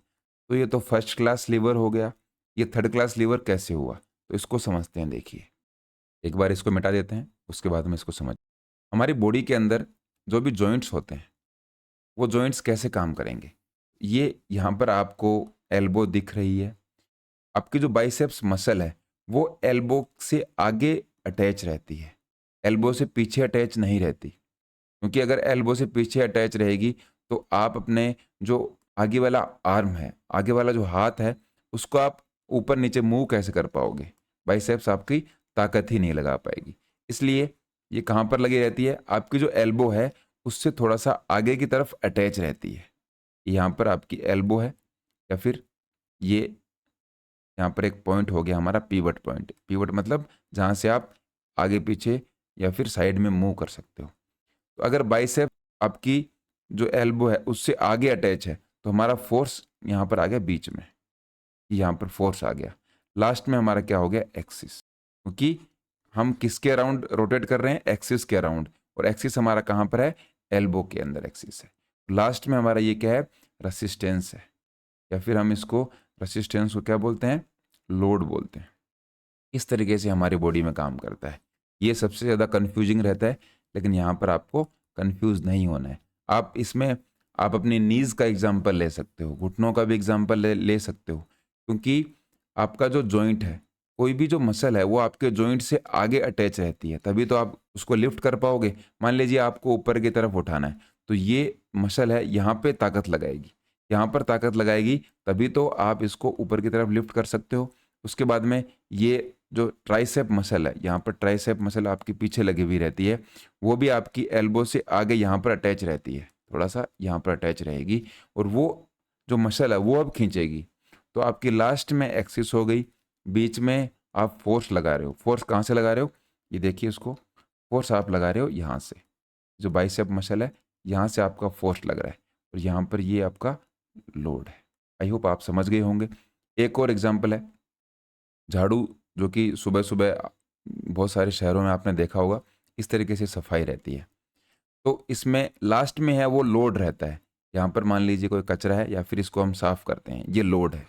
A: तो ये तो फर्स्ट क्लास लीवर हो गया। ये थर्ड क्लास लीवर कैसे हुआ, तो इसको समझते हैं। देखिए, एक बार इसको मिटा देते हैं, उसके बाद में इसको समझ। हमारी बॉडी के अंदर जो भी जॉइंट्स होते हैं वो जॉइंट्स कैसे काम करेंगे, ये यहाँ पर आपको एल्बो दिख रही है। आपकी जो बाइसेप्स मसल है वो एल्बो से आगे अटैच रहती है, एल्बो से पीछे अटैच नहीं रहती। क्योंकि अगर एल्बो से पीछे अटैच रहेगी तो आप अपने जो आगे वाला आर्म है, आगे वाला जो हाथ है, उसको आप ऊपर नीचे मूव कैसे कर पाओगे, बाइसेप्स आपकी ताकत ही नहीं लगा पाएगी। इसलिए ये कहाँ पर लगी रहती है, आपकी जो एल्बो है उससे थोड़ा सा आगे की तरफ अटैच रहती है। यहाँ पर आपकी एल्बो है या फिर ये यहाँ पर एक पॉइंट हो गया हमारा पीवट पॉइंट। पीवट मतलब जहाँ से आप आगे पीछे या फिर साइड में मूव कर सकते हो। तो अगर बाइसेप आपकी जो एल्बो है उससे आगे अटैच है तो हमारा फोर्स यहाँ पर आ गया बीच में, यहाँ पर फोर्स आ गया। लास्ट में हमारा क्या हो गया, एक्सिस, क्योंकि हम किसके अराउंड रोटेट कर रहे हैं, एक्सिस के अराउंड, और एक्सिस हमारा कहाँ पर है, एल्बो के अंदर एक्सिस है। लास्ट में हमारा ये क्या है, रेसिस्टेंस है, या फिर हम इसको रेसिस्टेंस को क्या बोलते हैं, लोड बोलते हैं। इस तरीके से हमारी बॉडी में काम करता है। ये सबसे ज़्यादा कन्फ्यूजिंग रहता है, लेकिन यहाँ पर आपको कन्फ्यूज़ नहीं होना है। आप इसमें आप अपनी नीज़ का एग्जाम्पल ले सकते हो, घुटनों का भी एग्जाम्पल ले सकते हो, क्योंकि आपका जो जॉइंट है, कोई भी जो मसल है वो आपके जॉइंट से आगे अटैच रहती है, तभी तो आप उसको लिफ्ट कर पाओगे। मान लीजिए आपको ऊपर की तरफ उठाना है तो ये मसल है यहाँ पे ताकत लगाएगी, यहाँ पर ताकत लगाएगी, तभी तो आप इसको ऊपर की तरफ लिफ्ट कर सकते हो। उसके बाद में ये जो ट्राइसेप मसल है, यहाँ पर ट्राइसेप मसल आपके पीछे लगी हुई रहती है, वो भी आपकी एल्बो से आगे यहाँ पर अटैच रहती है, थोड़ा सा यहाँ पर अटैच रहेगी, और वो जो मसल है वो अब खींचेगी। तो आपकी लास्ट में एक्सिस हो गई, बीच में आप फोर्स लगा रहे हो। फोर्स कहाँ से लगा रहे हो, ये देखिए इसको, फोर्स आप लगा रहे हो यहाँ से, जो बाइसेप मसल है यहाँ से आपका फोर्स लग रहा है, और यहाँ पर ये आपका लोड है। आई होप आप समझ गए होंगे। एक और एग्जांपल है, झाड़ू, जो कि सुबह सुबह बहुत सारे शहरों में आपने देखा होगा इस तरीके से सफाई रहती है। तो इसमें लास्ट में है वो लोड रहता है। यहाँ पर मान लीजिए कोई कचरा है या फिर इसको हम साफ करते हैं, ये लोड है,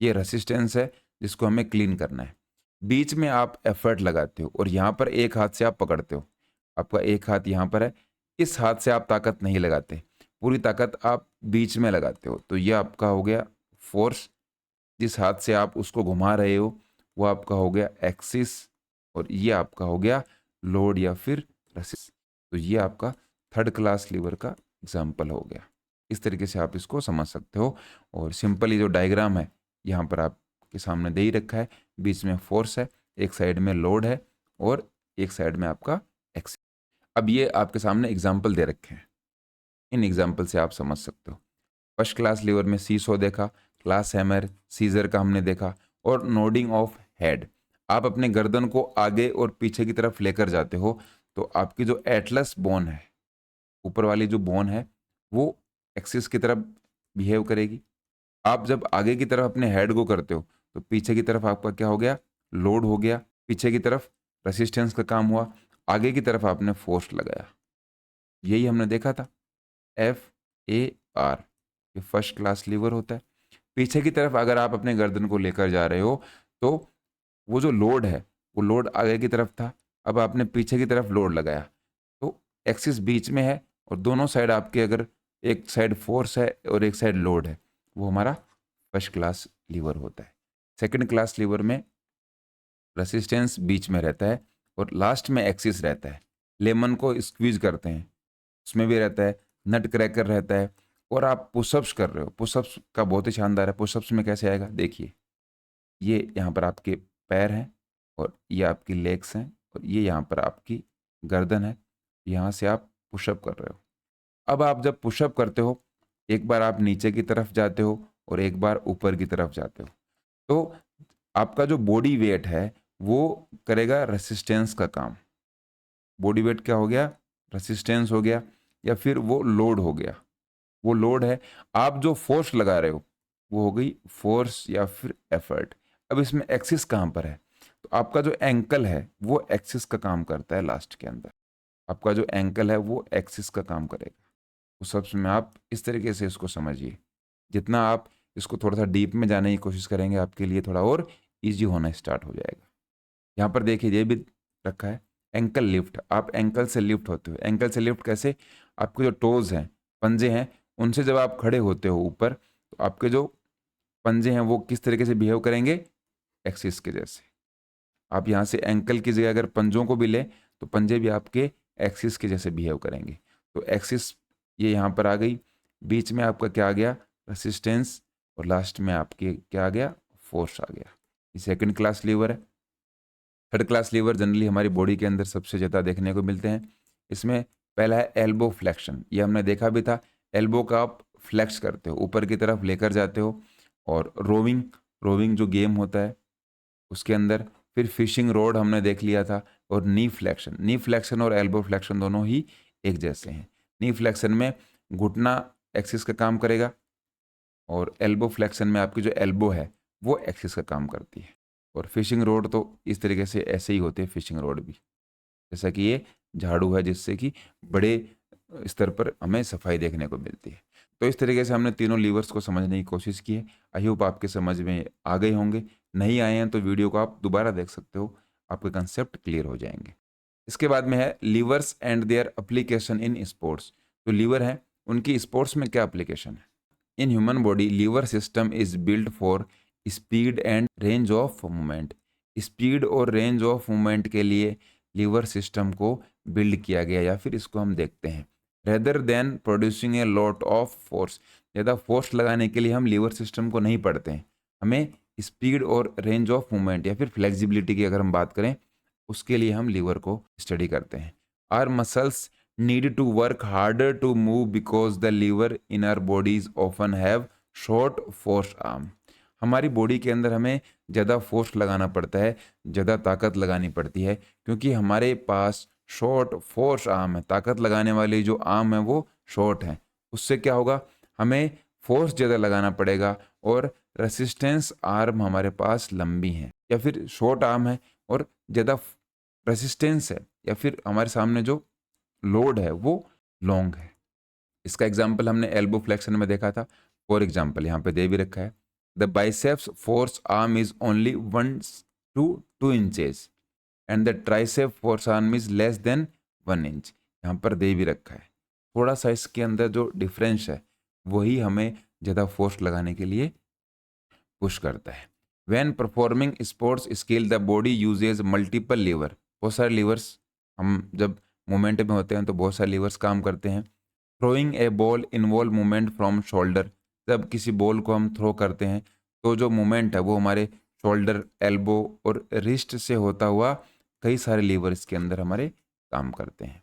A: ये रेसिस्टेंस है जिसको हमें क्लीन करना है। बीच में आप एफर्ट लगाते हो और यहाँ पर एक हाथ से आप पकड़ते हो, आपका एक हाथ यहाँ पर है, इस हाथ से आप ताकत नहीं लगाते, पूरी ताकत आप बीच में लगाते हो। तो ये आपका हो गया फोर्स, जिस हाथ से आप उसको घुमा रहे हो वो आपका हो गया एक्सिस, और ये आपका हो गया लोड या फिर रेसिस। तो ये आपका थर्ड क्लास लीवर का एग्जाम्पल हो गया। इस तरीके से आप इसको समझ सकते हो। और सिंपली जो डायग्राम है यहाँ पर आपके सामने दे ही रखा है, बीच में फोर्स है, एक साइड में लोड है और एक साइड में आपका एक्सिस। अब ये आपके सामने एग्जाम्पल दे रखे हैं, इन एग्जाम्पल से आप समझ सकते हो। फर्स्ट क्लास लीवर में सीसो देखा, क्लास हैमर, सीजर का हमने देखा, और नोडिंग ऑफ हेड। आप अपने गर्दन को आगे और पीछे की तरफ लेकर जाते हो तो आपकी जो एटलस बोन है, ऊपर वाली जो बोन है, वो एक्सिस की तरफ बिहेव करेगी। आप जब आगे की तरफ अपने हेड को करते हो तो पीछे की तरफ आपका क्या हो गया, लोड हो गया, पीछे की तरफ रेसिस्टेंस का काम हुआ, आगे की तरफ आपने फोर्स लगाया। यही हमने देखा था, FAR, ये फर्स्ट क्लास लीवर होता है। पीछे की तरफ अगर आप अपने गर्दन को लेकर जा रहे हो तो वो जो लोड है वो लोड आगे की तरफ था, अब आपने पीछे की तरफ लोड लगाया, तो एक्सिस बीच में है और दोनों साइड आपके, अगर एक साइड फोर्स है और एक साइड लोड है, वो हमारा फर्स्ट क्लास लीवर होता है। सेकंड क्लास लीवर में रेसिस्टेंस बीच में रहता है और लास्ट में एक्सिस रहता है। लेमन को स्क्वीज करते हैं, उसमें भी रहता है, नट क्रैकर रहता है, और आप पुशअप्स कर रहे हो। पुशअप्स का बहुत ही शानदार है, पुशअप्स में कैसे आएगा देखिए, ये यहाँ पर आपके पैर हैं और ये आपकी लेग्स हैं और ये यहाँ पर आपकी गर्दन है, यहाँ से आप पुशअप कर रहे हो। अब आप जब पुशअप करते हो, एक बार आप नीचे की तरफ जाते हो और एक बार ऊपर की तरफ जाते हो, तो आपका जो बॉडी वेट है वो करेगा रेसिस्टेंस का काम। बॉडी वेट क्या हो गया, रेसिस्टेंस हो गया, या फिर वो लोड हो गया, वो लोड है। आप जो फोर्स लगा रहे हो वो हो गई फोर्स या फिर एफर्ट। अब इसमें एक्सिस कहाँ पर है, तो आपका जो एंकल है वो एक्सिस का काम करता है। लास्ट के अंदर आपका जो एंकल है वो एक्सिस का काम करेगा। तो सबसे में आप इस तरीके से इसको समझिए, जितना आप इसको थोड़ा सा डीप में जाने की कोशिश करेंगे आपके लिए थोड़ा और ईजी होना स्टार्ट हो जाएगा। यहाँ पर देखिए ये भी रखा है एंकल लिफ्ट, आप एंकल से लिफ्ट होते हो। एंकल से लिफ्ट कैसे, आपके जो टोज हैं, पंजे हैं, उनसे जब आप खड़े होते हो ऊपर, तो आपके जो पंजे हैं वो किस तरीके से बिहेव करेंगे, एक्सिस के जैसे। आप यहाँ से एंकल की जगह अगर पंजों को भी लें तो पंजे भी आपके एक्सिस के जैसे बिहेव करेंगे। तो एक्सिस ये यहाँ पर आ गई, बीच में आपका क्या आ गया, रेसिस्टेंस, और लास्ट में आपके क्या आ गया, फोर्स आ गया। ये सेकंड क्लास लीवर है। थर्ड क्लास लीवर जनरली हमारी बॉडी के अंदर सबसे ज़्यादा देखने को मिलते हैं। इसमें पहला है एल्बो फ्लेक्शन, ये हमने देखा भी था। एल्बो का आप फ्लेक्स करते हो, ऊपर की तरफ लेकर जाते हो। और रोविंग, रोविंग जो गेम होता है उसके अंदर, फिर फिशिंग रोड हमने देख लिया था। और नी फ्लेक्शन, नी फ्लेक्शन और एल्बो फ्लेक्शन दोनों ही एक जैसे हैं। नी फ्लेक्शन में घुटना एक्सिस का काम करेगा और एल्बो फ्लेक्शन में आपकी जो एल्बो है वो एक्सिस का काम करती है। और फिशिंग रोड तो इस तरीके से ऐसे ही होते हैं, फिशिंग रोड भी, जैसा कि ये झाड़ू है जिससे कि बड़े स्तर पर हमें सफाई देखने को मिलती है। तो इस तरीके से हमने तीनों लीवर्स को समझने की कोशिश की है। आई होप आपके समझ में आ गए होंगे। नहीं आए हैं तो वीडियो को आप दोबारा देख सकते हो, आपके कंसेप्ट क्लियर हो जाएंगे। इसके बाद में है levers and their application in sports. जो लीवर हैं उनकी स्पोर्ट्स में क्या एप्लीकेशन है। In human body lever system is build for speed and range of movement. Speed और रेंज ऑफ मूवमेंट के लिए लीवर सिस्टम को बिल्ड किया गया, या फिर इसको हम देखते हैं rather than producing a lot of force. ज़्यादा फोर्स लगाने के लिए हम लीवर सिस्टम को नहीं पढ़ते हैं, हमें स्पीड और रेंज ऑफ मूवमेंट या फिर फ्लेक्सिबिलिटी की अगर हम बात करें उसके लिए हम लीवर को स्टडी करते हैं। Our muscles need to work harder to move because the lever in our bodies often have short force arm. हमारी बॉडी के अंदर हमें ज़्यादा फोर्स लगाना पड़ता है, ज़्यादा ताकत लगानी पड़ती है, क्योंकि हमारे पास शॉर्ट फोर्स आर्म है। ताकत लगाने वाली जो आर्म है वो शॉर्ट है। उससे क्या होगा, हमें फोर्स ज़्यादा लगाना पड़ेगा, और रेसिस्टेंस आर्म हमारे पास लंबी है, या फिर शॉर्ट आर्म है और ज़्यादा रेसिस्टेंस है, या फिर हमारे सामने जो लोड है वो लॉन्ग है। इसका एग्जाम्पल हमने एल्बो फ्लेक्शन में देखा था। फॉर एग्जाम्पल यहाँ पे दे भी रखा है, the biceps force arm is only 1 to 2 inches and the tricep force arm is less than 1 inch। यहाँ पर दे भी रखा है। थोड़ा सा इसके अंदर जो डिफरेंस है वही हमें ज़्यादा फोर्स लगाने के लिए पुश करता है। When performing sports skill the body uses multiple lever. बहुत सारे लीवर्स, हम जब मोमेंट में होते हैं तो बहुत सारे लीवर्स काम करते हैं। Throwing A ball involve movement from shoulder. जब किसी बॉल को हम थ्रो करते हैं तो जो मूवमेंट है वो हमारे शोल्डर, एल्बो और रिस्ट से होता हुआ कई सारे लीवर इसके अंदर हमारे काम करते हैं।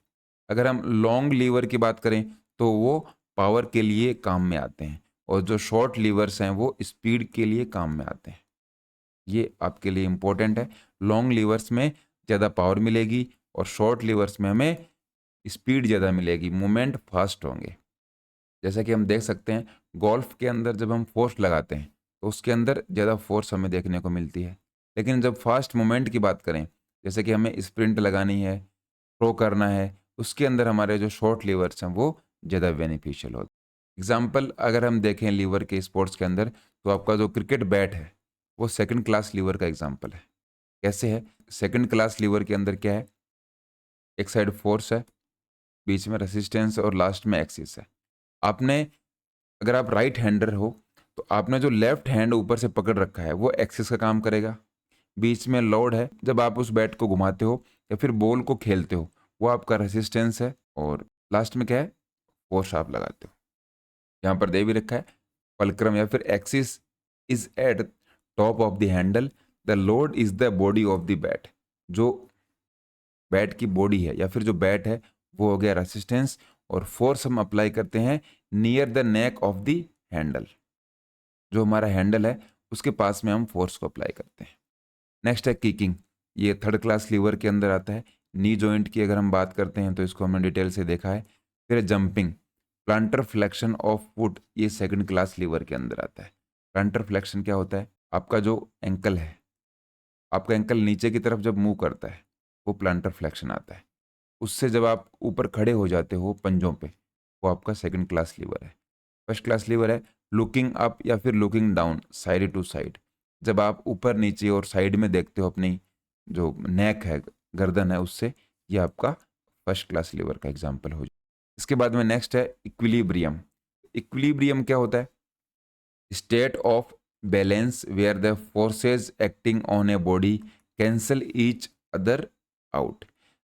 A: अगर हम लॉन्ग लीवर की बात करें तो वो पावर के लिए काम में आते हैं, और जो शॉर्ट लीवर्स हैं वो स्पीड के लिए काम में आते हैं। ये आपके लिए इम्पोर्टेंट है। लॉन्ग लीवर्स में ज़्यादा पावर मिलेगी और शॉर्ट लीवर्स में हमें स्पीड ज़्यादा मिलेगी, मूवमेंट फास्ट होंगे। जैसा कि हम देख सकते हैं गोल्फ के अंदर जब हम फोर्स लगाते हैं तो उसके अंदर ज़्यादा फोर्स हमें देखने को मिलती है, लेकिन जब फास्ट मूवमेंट की बात करें, जैसे कि हमें स्प्रिंट लगानी है, थ्रो करना है, उसके अंदर हमारे जो शॉर्ट लीवर्स हैं वो ज़्यादा बेनिफिशियल होते हैं। एग्जाम्पल अगर हम देखें लीवर के स्पोर्ट्स के अंदर, तो आपका जो क्रिकेट बैट है वो सेकंड क्लास लीवर का एग्जाम्पल है। कैसे है? सेकंड क्लास लीवर के अंदर क्या है, एक साइड फोर्स है, बीच में रेसिस्टेंस और लास्ट में एक्सिस है। आपने, अगर आप राइट हैंडर हो तो आपने जो लेफ्ट हैंड ऊपर से पकड़ रखा है वो एक्सिस का काम करेगा। बीच में लोड है, जब आप उस बैट को घुमाते हो या फिर बॉल को खेलते हो वो आपका रेसिस्टेंस है, और लास्ट में क्या है, फोर्स आप लगाते हो। यहाँ पर दे भी रखा है, फलक्रम या फिर axis is eight top of the handle, the load is the body of the bat. जो बैट की बॉडी है या फिर जो बैट है वो हो गया रेसिस्टेंस, और फोर्स हम अप्लाई करते हैं near the neck of the handle. जो हमारा हैंडल है उसके पास में हम फोर्स को अप्लाई करते हैं। नेक्स्ट है किकिंग। ये थर्ड क्लास लीवर के अंदर आता है। नी जॉइंट की अगर हम बात करते हैं तो इसको हमने डिटेल से देखा है। फिर jumping, planter flexion of foot, ये सेकंड क्लास लीवर के अंदर आता है। प्लांटर फ्लेक्शन क्या होता है, आपका जो एंकल है, आपका एंकल नीचे की तरफ जब मूव करता है वो प्लांटर फ्लेक्शन आता है। उससे जब आप ऊपर खड़े हो जाते हो पंजों पे, वो आपका सेकंड क्लास लीवर है। फर्स्ट क्लास लीवर है लुकिंग अप या फिर looking down, side to side. जब आप ऊपर नीचे और साइड में देखते हो अपनी जो नेक है, गर्दन है, उससे, ये आपका फर्स्ट क्लास लीवर का एग्जाम्पल हो जाए। इसके बाद में नेक्स्ट है इक्विलिब्रियम। इक्विलिब्रियम क्या होता है, state of balance where the forces acting on a body cancel each other out.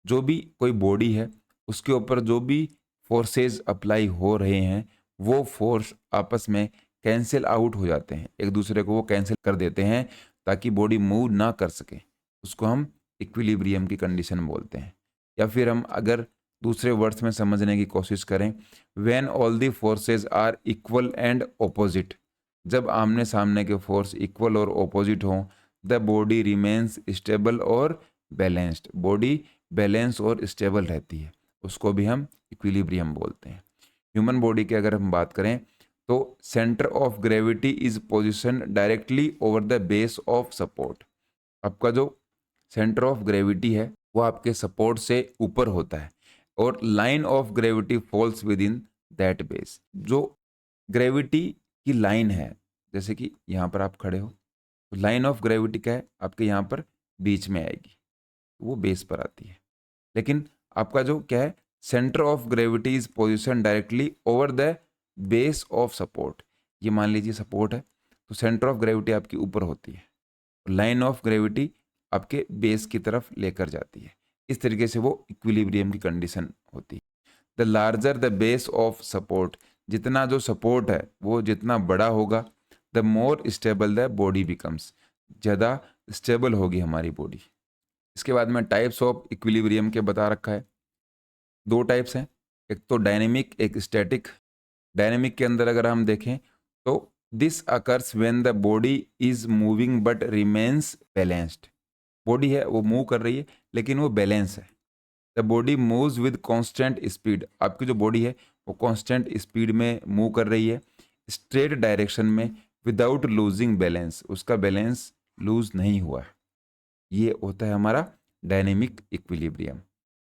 A: जो भी कोई बॉडी है उसके ऊपर जो भी फोर्सेज अप्लाई हो रहे हैं वो फोर्स आपस में कैंसिल आउट हो जाते हैं, एक दूसरे को वो कैंसिल कर देते हैं ताकि बॉडी मूव ना कर सके। उसको हम इक्विलिब्रियम की कंडीशन बोलते हैं। या फिर हम अगर दूसरे वर्ड्स में समझने की कोशिश करें, when all the forces are equal and opposite. जब आमने सामने के फोर्स इक्वल और ऑपोजिट हों, द बॉडी रिमेन्स स्टेबल और बैलेंस्ड। बॉडी बैलेंस और स्टेबल रहती है, उसको भी हम इक्विलिब्रियम बोलते हैं। ह्यूमन बॉडी की अगर हम बात करें तो centre of gravity is position directly over the base of support. आपका जो सेंटर ऑफ ग्रेविटी है वो आपके सपोर्ट से ऊपर होता है, और line of gravity falls within that base. जो ग्रेविटी की लाइन है, जैसे कि यहाँ पर आप खड़े हो तो लाइन ऑफ ग्रेविटी क्या है, आपके यहाँ पर बीच में आएगी, वो बेस पर आती है। लेकिन आपका जो क्या है, centre of gravity is position directly over the base of support. ये मान लीजिए सपोर्ट है तो सेंटर ऑफ ग्रेविटी आपकी ऊपर होती है, लाइन ऑफ ग्रेविटी आपके बेस की तरफ लेकर जाती है। इस तरीके से वो इक्विलिब्रियम की कंडीशन होती है। The larger the base of support, जितना जो सपोर्ट है वो जितना बड़ा होगा, the more stable the body becomes, ज़्यादा स्टेबल होगी हमारी बॉडी। इसके बाद में टाइप्स ऑफ इक्विलिब्रियम के बता रखा है। दो टाइप्स हैं, एक तो डायनेमिक, एक स्टैटिक। डायनेमिक के अंदर अगर हम देखें तो this occurs when the body is moving but remains balanced. Body है वो मूव कर रही है लेकिन वो बैलेंस है। The body moves with constant speed, आपकी जो बॉडी है वो कांस्टेंट स्पीड में मूव कर रही है, स्ट्रेट डायरेक्शन में, विदाउट लूजिंग बैलेंस, उसका बैलेंस लूज नहीं हुआ है। ये होता है हमारा डायनेमिक इक्विलिब्रियम।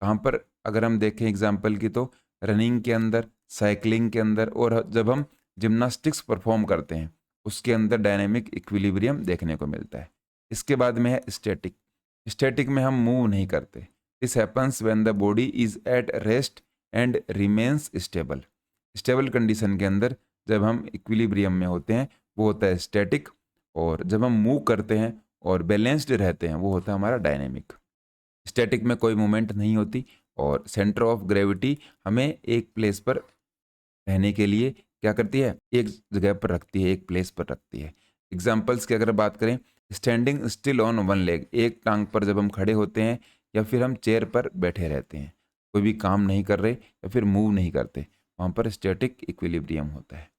A: कहाँ पर अगर हम देखें एग्जाम्पल की, तो रनिंग के अंदर, साइकिलिंग के अंदर, और जब हम जिम्नास्टिक्स परफॉर्म करते हैं उसके अंदर डायनेमिक इक्विलिब्रियम देखने को मिलता है। इसके बाद में है स्टैटिक। स्टैटिक में हम मूव नहीं करते। This happens when the body is at rest and remains stable. Stable condition के अंदर जब हम इक्विलिब्रियम में होते हैं वो होता है स्टैटिक, और जब हम मूव करते हैं और बैलेंस्ड रहते हैं वो होता है हमारा डायनेमिक। स्टैटिक में कोई मूवमेंट नहीं होती और सेंटर ऑफ ग्रेविटी हमें एक प्लेस पर रहने के लिए क्या करती है, एक जगह पर रखती है, एक प्लेस पर रखती है। एग्जाम्पल्स की अगर बात करें, standing still on one leg, एक टांग पर जब हम खड़े होते हैं या फिर हम चेयर पर बैठे रहते हैं, कोई भी काम नहीं कर रहे या फिर मूव नहीं करते, वहाँ पर स्टैटिक इक्विलिब्रियम होता है।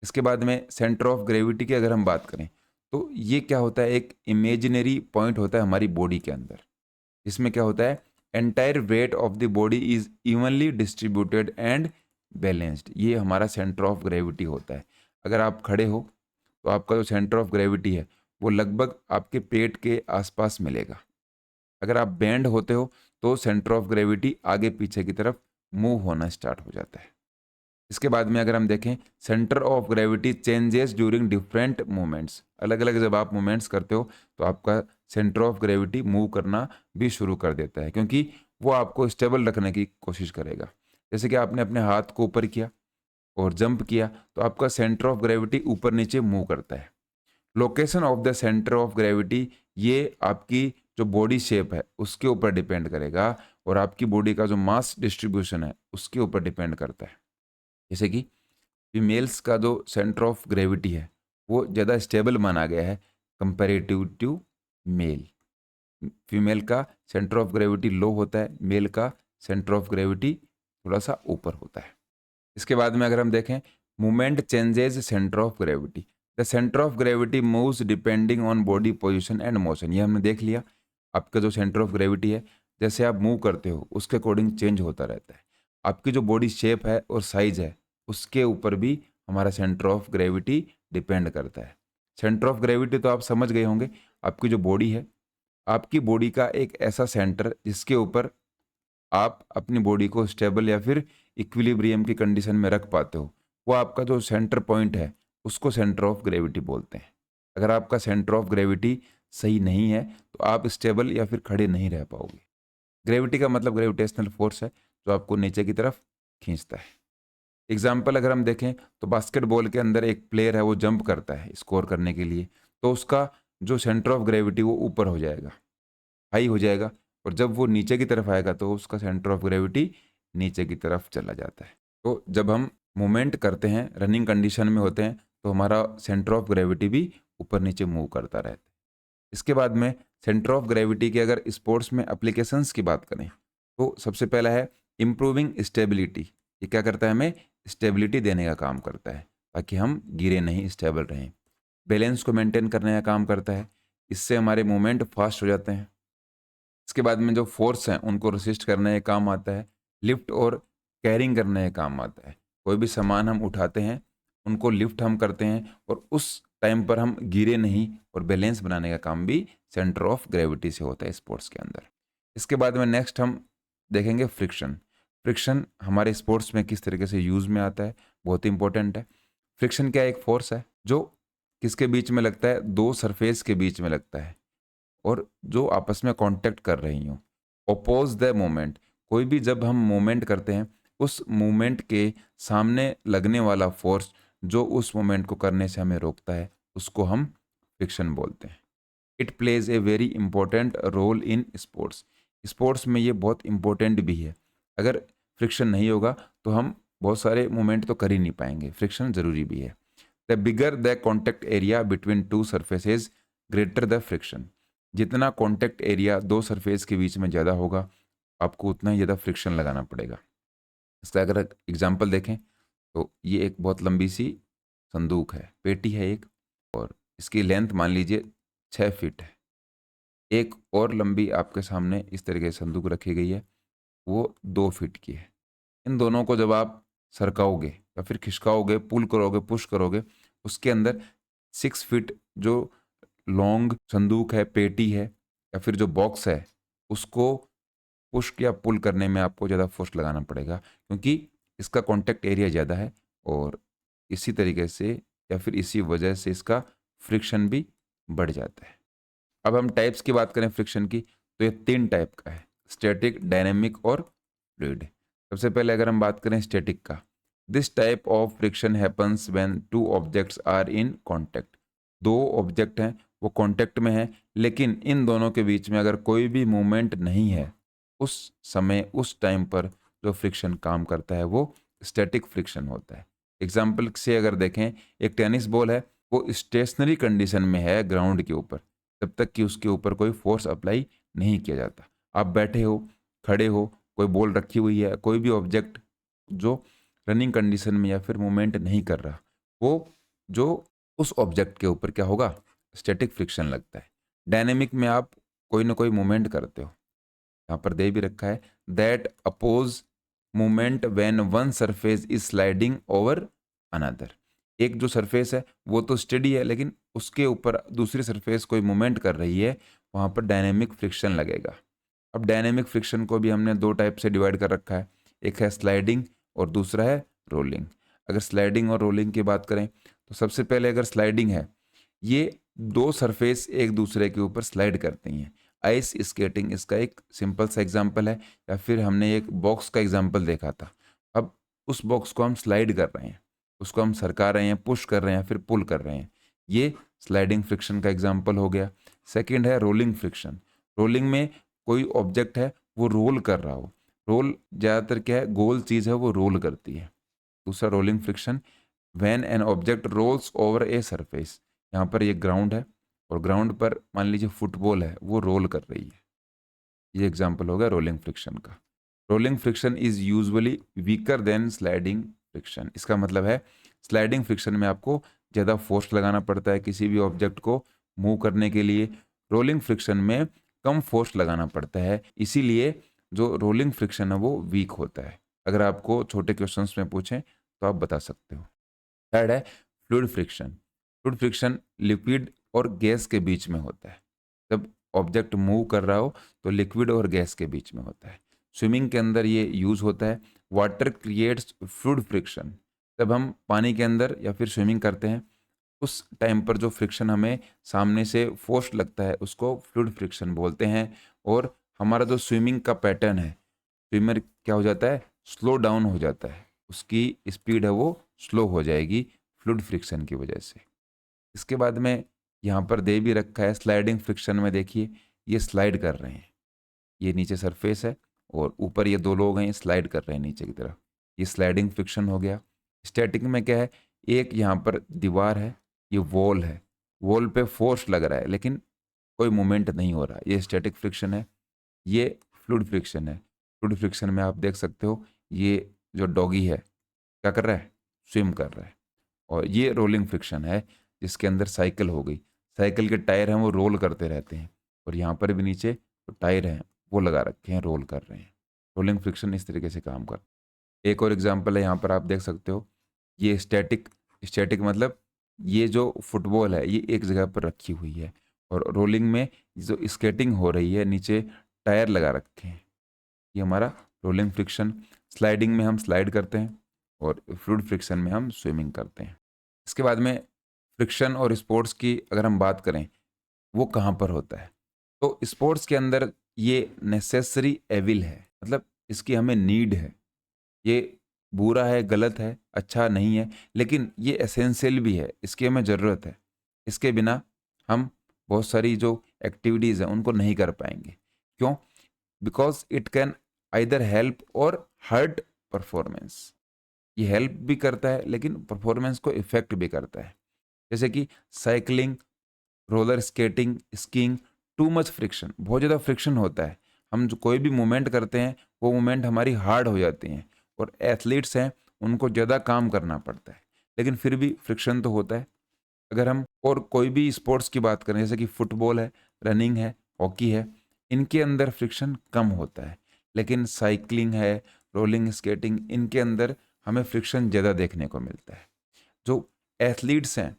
A: इसके बाद में सेंटर ऑफ ग्रेविटी की अगर हम बात करें तो ये क्या होता है, एक इमेजिनरी पॉइंट होता है हमारी बॉडी के अंदर। इसमें क्या होता है, entire weight of the body is evenly distributed and balanced. ये हमारा सेंटर ऑफ ग्रेविटी होता है। अगर आप खड़े हो तो आपका जो सेंटर ऑफ ग्रेविटी है वो लगभग आपके पेट के आसपास मिलेगा। अगर आप बेंड होते हो तो सेंटर ऑफ ग्रेविटी आगे पीछे की तरफ मूव होना स्टार्ट हो जाता है। इसके बाद में अगर हम देखें, centre of gravity changes during different movements. अलग अलग जब आप मूवमेंट्स करते हो तो आपका सेंटर ऑफ ग्रेविटी मूव करना भी शुरू कर देता है, क्योंकि वो आपको स्टेबल रखने की कोशिश करेगा। जैसे कि आपने अपने हाथ को ऊपर किया और जंप किया तो आपका सेंटर ऑफ ग्रेविटी ऊपर नीचे मूव करता है। Location of the centre of gravity ये आपकी जो बॉडी शेप है उसके ऊपर डिपेंड करेगा, और आपकी बॉडी का जो मास डिस्ट्रीब्यूशन है उसके ऊपर डिपेंड करता है। जैसे कि फीमेल्स का जो सेंटर ऑफ ग्रेविटी है वो ज़्यादा स्टेबल माना गया है कंपेरेटिव टू मेल। फीमेल का सेंटर ऑफ ग्रेविटी लो होता है, मेल का सेंटर ऑफ ग्रेविटी थोड़ा सा ऊपर होता है। इसके बाद में अगर हम देखें, movement changes centre of gravity. The centre of gravity moves depending on body position and motion. ये हमने देख लिया, आपका जो सेंटर ऑफ ग्रेविटी है जैसे आप मूव करते हो उसके अकॉर्डिंग चेंज होता रहता है। आपकी जो बॉडी शेप है और साइज है उसके ऊपर भी हमारा सेंटर ऑफ ग्रेविटी डिपेंड करता है। सेंटर ऑफ ग्रेविटी तो आप समझ गए होंगे, आपकी जो बॉडी है, आपकी बॉडी का एक ऐसा सेंटर जिसके ऊपर आप अपनी बॉडी को स्टेबल या फिर इक्विलिब्रियम की कंडीशन में रख पाते हो, वो आपका जो सेंटर पॉइंट है उसको सेंटर ऑफ ग्रेविटी बोलते हैं। अगर आपका सेंटर ऑफ ग्रेविटी सही नहीं है तो आप स्टेबल या फिर खड़े नहीं रह पाओगे। ग्रेविटी का मतलब ग्रेविटेशनल फोर्स है जो आपको नीचे की तरफ खींचता है। एग्जाम्पल अगर हम देखें तो बास्केटबॉल के अंदर एक प्लेयर है वो जंप करता है स्कोर करने के लिए, तो उसका जो सेंटर ऑफ ग्रेविटी वो ऊपर हो जाएगा, हाई हो जाएगा, और जब वो नीचे की तरफ आएगा तो उसका सेंटर ऑफ ग्रेविटी नीचे की तरफ चला जाता है। तो जब हम मूवमेंट करते हैं, रनिंग कंडीशन में होते हैं, तो हमारा सेंटर ऑफ ग्रेविटी भी ऊपर नीचे मूव करता रहता है। इसके बाद में सेंटर ऑफ ग्रेविटी के अगर स्पोर्ट्स में एप्लीकेशंस की बात करें तो सबसे पहला है इम्प्रूविंग स्टेबिलिटी। ये क्या करता है, हमें स्टेबिलिटी देने का काम करता है ताकि हम गिरे नहीं, स्टेबल रहें। बैलेंस को मेंटेन करने का काम करता है, इससे हमारे मूवमेंट फास्ट हो जाते हैं। इसके बाद में जो फोर्स हैं उनको रेसिस्ट करने का काम आता है। लिफ्ट और कैरिंग करने का काम आता है। कोई भी सामान हम उठाते हैं उनको लिफ्ट हम करते हैं और उस टाइम पर हम गिरे नहीं, और बैलेंस बनाने का काम भी सेंटर ऑफ ग्रेविटी से होता है स्पोर्ट्स के अंदर। इसके बाद में नेक्स्ट हम देखेंगे फ्रिक्शन। फ्रिक्शन हमारे स्पोर्ट्स में किस तरीके से यूज़ में आता है, बहुत ही इंपॉर्टेंट है। फ्रिक्शन क्या एक फोर्स है जो किसके बीच में लगता है, दो सरफेस के बीच में लगता है और जो आपस में कांटेक्ट कर रही हूँ। ओपोज द मोमेंट, कोई भी जब हम मूवमेंट करते हैं उस मूवमेंट के सामने लगने वाला फोर्स जो उस मूवमेंट को करने से हमें रोकता है उसको हम फ्रिक्शन बोलते हैं। It plays a very important role in sports. Sports में ये बहुत इंपॉर्टेंट भी है। अगर फ्रिक्शन नहीं होगा तो हम बहुत सारे मूवमेंट तो कर ही नहीं पाएंगे, फ्रिक्शन ज़रूरी भी है। The bigger the contact area between two surfaces greater the friction. जितना कॉन्टैक्ट एरिया दो सरफेस के बीच में ज़्यादा होगा आपको उतना ही ज़्यादा फ्रिक्शन लगाना पड़ेगा। इसका अगर एग्जांपल देखें तो ये एक बहुत लंबी सी संदूक है, पेटी है एक, और इसकी लेंथ मान लीजिए 6 फीट है। एक और लंबी आपके सामने इस तरीके से संदूक रखी गई है, वो 2 फीट की है। इन दोनों को जब आप सरकाओगे या फिर खिसकाओगे, पुल करोगे, पुश करोगे, उसके अंदर 6 फीट जो लॉन्ग संदूक है, पेटी है या फिर जो बॉक्स है, उसको पुश या पुल करने में आपको ज़्यादा फोर्स लगाना पड़ेगा, क्योंकि इसका कॉन्टैक्ट एरिया ज़्यादा है और इसी तरीके से या फिर इसी वजह से इसका फ्रिक्शन भी बढ़ जाता है। अब हम टाइप्स की बात करें फ्रिक्शन की, तो ये 3 टाइप का है, स्टैटिक, डायनेमिक और फ्लूइड। सबसे पहले अगर हम बात करें स्टैटिक का, this type of friction happens when two objects are in contact. 2 object हैं, वो कॉन्टैक्ट में हैं, लेकिन इन दोनों के बीच में अगर कोई भी मूवमेंट नहीं है, उस समय उस टाइम पर जो फ्रिक्शन काम करता है वो स्टैटिक फ्रिक्शन होता है। एग्जाम्पल से अगर देखें, एक टेनिस बॉल है, वो स्टेशनरी कंडीशन में है ग्राउंड के ऊपर, जब तक कि उसके ऊपर कोई फोर्स अप्लाई नहीं किया जाता। आप बैठे हो, खड़े हो, कोई बॉल रखी हुई है, कोई भी ऑब्जेक्ट जो रनिंग कंडीशन में या फिर मूवमेंट नहीं कर रहा, वो जो उस ऑब्जेक्ट के ऊपर क्या होगा, स्टैटिक फ्रिक्शन लगता है। डायनेमिक में आप कोई ना कोई मूवमेंट करते हो, यहाँ पर दे भी रखा है, that oppose movement when one surface is sliding over another. एक जो सरफेस है वो तो स्टेडी है, लेकिन उसके ऊपर दूसरी सरफेस कोई मूवमेंट कर रही है, वहाँ पर डायनेमिक फ्रिक्शन लगेगा। अब डायनेमिक फ्रिक्शन को भी हमने 2 टाइप से डिवाइड कर रखा है, एक है स्लाइडिंग और दूसरा है रोलिंग। अगर स्लाइडिंग और रोलिंग की बात करें, तो सबसे पहले अगर स्लाइडिंग है, ये 2 सरफेस एक दूसरे के ऊपर स्लाइड करती हैं। आइस स्केटिंग इसका एक सिंपल सा एग्जांपल है, या फिर हमने एक बॉक्स का एग्जांपल देखा था। अब उस बॉक्स को हम स्लाइड कर रहे हैं, उसको हम सरका रहे हैं, पुश कर रहे हैं, फिर पुल कर रहे हैं, ये स्लाइडिंग फ्रिक्शन का एग्जांपल हो गया। सेकंड है रोलिंग फ्रिक्शन। रोलिंग में कोई ऑब्जेक्ट है वो रोल कर रहा हो, रोल ज़्यादातर क्या है, गोल चीज़ है वो रोल करती है। दूसरा rolling friction, when an object rolls over a surface. यहाँ पर ये ग्राउंड है और ग्राउंड पर मान लीजिए फुटबॉल है, वो रोल कर रही है, ये एग्जांपल हो गया रोलिंग फ्रिक्शन का। Rolling friction is usually weaker then sliding friction. इसका मतलब है स्लाइडिंग फ्रिक्शन में आपको ज़्यादा फोर्स लगाना पड़ता है किसी भी ऑब्जेक्ट को मूव करने के लिए, रोलिंग फ्रिक्शन में कम फोर्स लगाना पड़ता है, इसीलिए जो रोलिंग फ्रिक्शन है वो वीक होता है। अगर आपको छोटे क्वेश्चंस में पूछें तो आप बता सकते हो। थर्ड है fluid friction. Fluid friction liquid और गैस के बीच में होता है। जब ऑब्जेक्ट मूव कर रहा हो तो लिक्विड और गैस के बीच में होता है। स्विमिंग के अंदर ये यूज होता है। Water creates fluid friction. जब हम पानी के अंदर या फिर स्विमिंग करते हैं, उस टाइम पर जो फ्रिक्शन हमें सामने से फोर्स लगता है उसको फ्लूइड फ्रिक्शन बोलते हैं। और हमारा जो स्विमिंग का पैटर्न है, स्विमर क्या हो जाता है, स्लो डाउन हो जाता है, उसकी स्पीड है वो स्लो हो जाएगी फ्लूइड फ्रिक्शन की वजह से। इसके बाद में यहाँ पर दे भी रखा है स्लाइडिंग फ्रिक्शन में, देखिए ये स्लाइड कर रहे हैं, ये नीचे सरफेस है और ऊपर ये 2 लोग हैं, ये स्लाइड कर रहे हैं नीचे की तरफ, ये स्लाइडिंग फ्रिक्शन हो गया। स्टैटिक में क्या है, एक यहाँ पर दीवार है, ये वॉल है, वॉल पे फोर्स लग रहा है लेकिन कोई मूवमेंट नहीं हो रहा, ये स्टैटिक फ्रिक्शन है। ये फ्लूइड फ्रिक्शन है। फ्लूइड फ्रिक्शन में आप देख सकते हो, ये जो डॉगी है क्या कर रहा है, स्विम कर रहा है। और ये रोलिंग फ्रिक्शन है जिसके अंदर साइकिल हो गई, साइकिल के टायर हैं वो रोल करते रहते हैं, और यहाँ पर भी नीचे जो टायर हैं वो लगा रखे हैं, रोल कर रहे हैं। रोलिंग फ्रिक्शन इस तरीके से काम कर। एक और एग्जांपल है, यहाँ पर आप देख सकते हो, ये स्टैटिक। स्टैटिक मतलब ये जो फुटबॉल है ये एक जगह पर रखी हुई है, और रोलिंग में जो स्केटिंग हो रही है नीचे टायर लगा रखे हैं, ये हमारा रोलिंग फ्रिक्शन। स्लाइडिंग में हम स्लाइड करते हैं और फ्लूइड फ्रिक्शन में हम स्विमिंग करते हैं। इसके बाद में फ्रिक्शन और स्पोर्ट्स की अगर हम बात करें, वो कहाँ पर होता है, तो स्पोर्ट्स के अंदर ये नेसेसरी एविल है, मतलब इसकी हमें नीड है। ये बुरा है, गलत है, अच्छा नहीं है, लेकिन ये एसेंशियल भी है, इसकी हमें ज़रूरत है। इसके बिना हम बहुत सारी जो एक्टिविटीज़ हैं उनको नहीं कर पाएंगे। क्यों? Because it can either help और हर्ट परफॉर्मेंस। ये हेल्प भी करता है लेकिन परफॉर्मेंस को इफेक्ट भी करता है। जैसे कि cycling, roller skating, skiing, too much friction, बहुत ज़्यादा फ्रिक्शन होता है। हम जो कोई भी मूवमेंट करते हैं वो मूवमेंट हमारी हार्ड हो जाती हैं, और एथलीट्स हैं उनको ज़्यादा काम करना पड़ता है। लेकिन फिर भी फ्रिक्शन तो होता है। अगर हम और कोई भी स्पोर्ट्स की बात करें, जैसे कि फुटबॉल है, रनिंग है, हॉकी है, इनके अंदर फ्रिक्शन कम होता है। लेकिन साइकिलिंग है, रोलिंग स्केटिंग, इनके अंदर हमें फ्रिक्शन ज़्यादा देखने को मिलता है। जो एथलीट्स हैं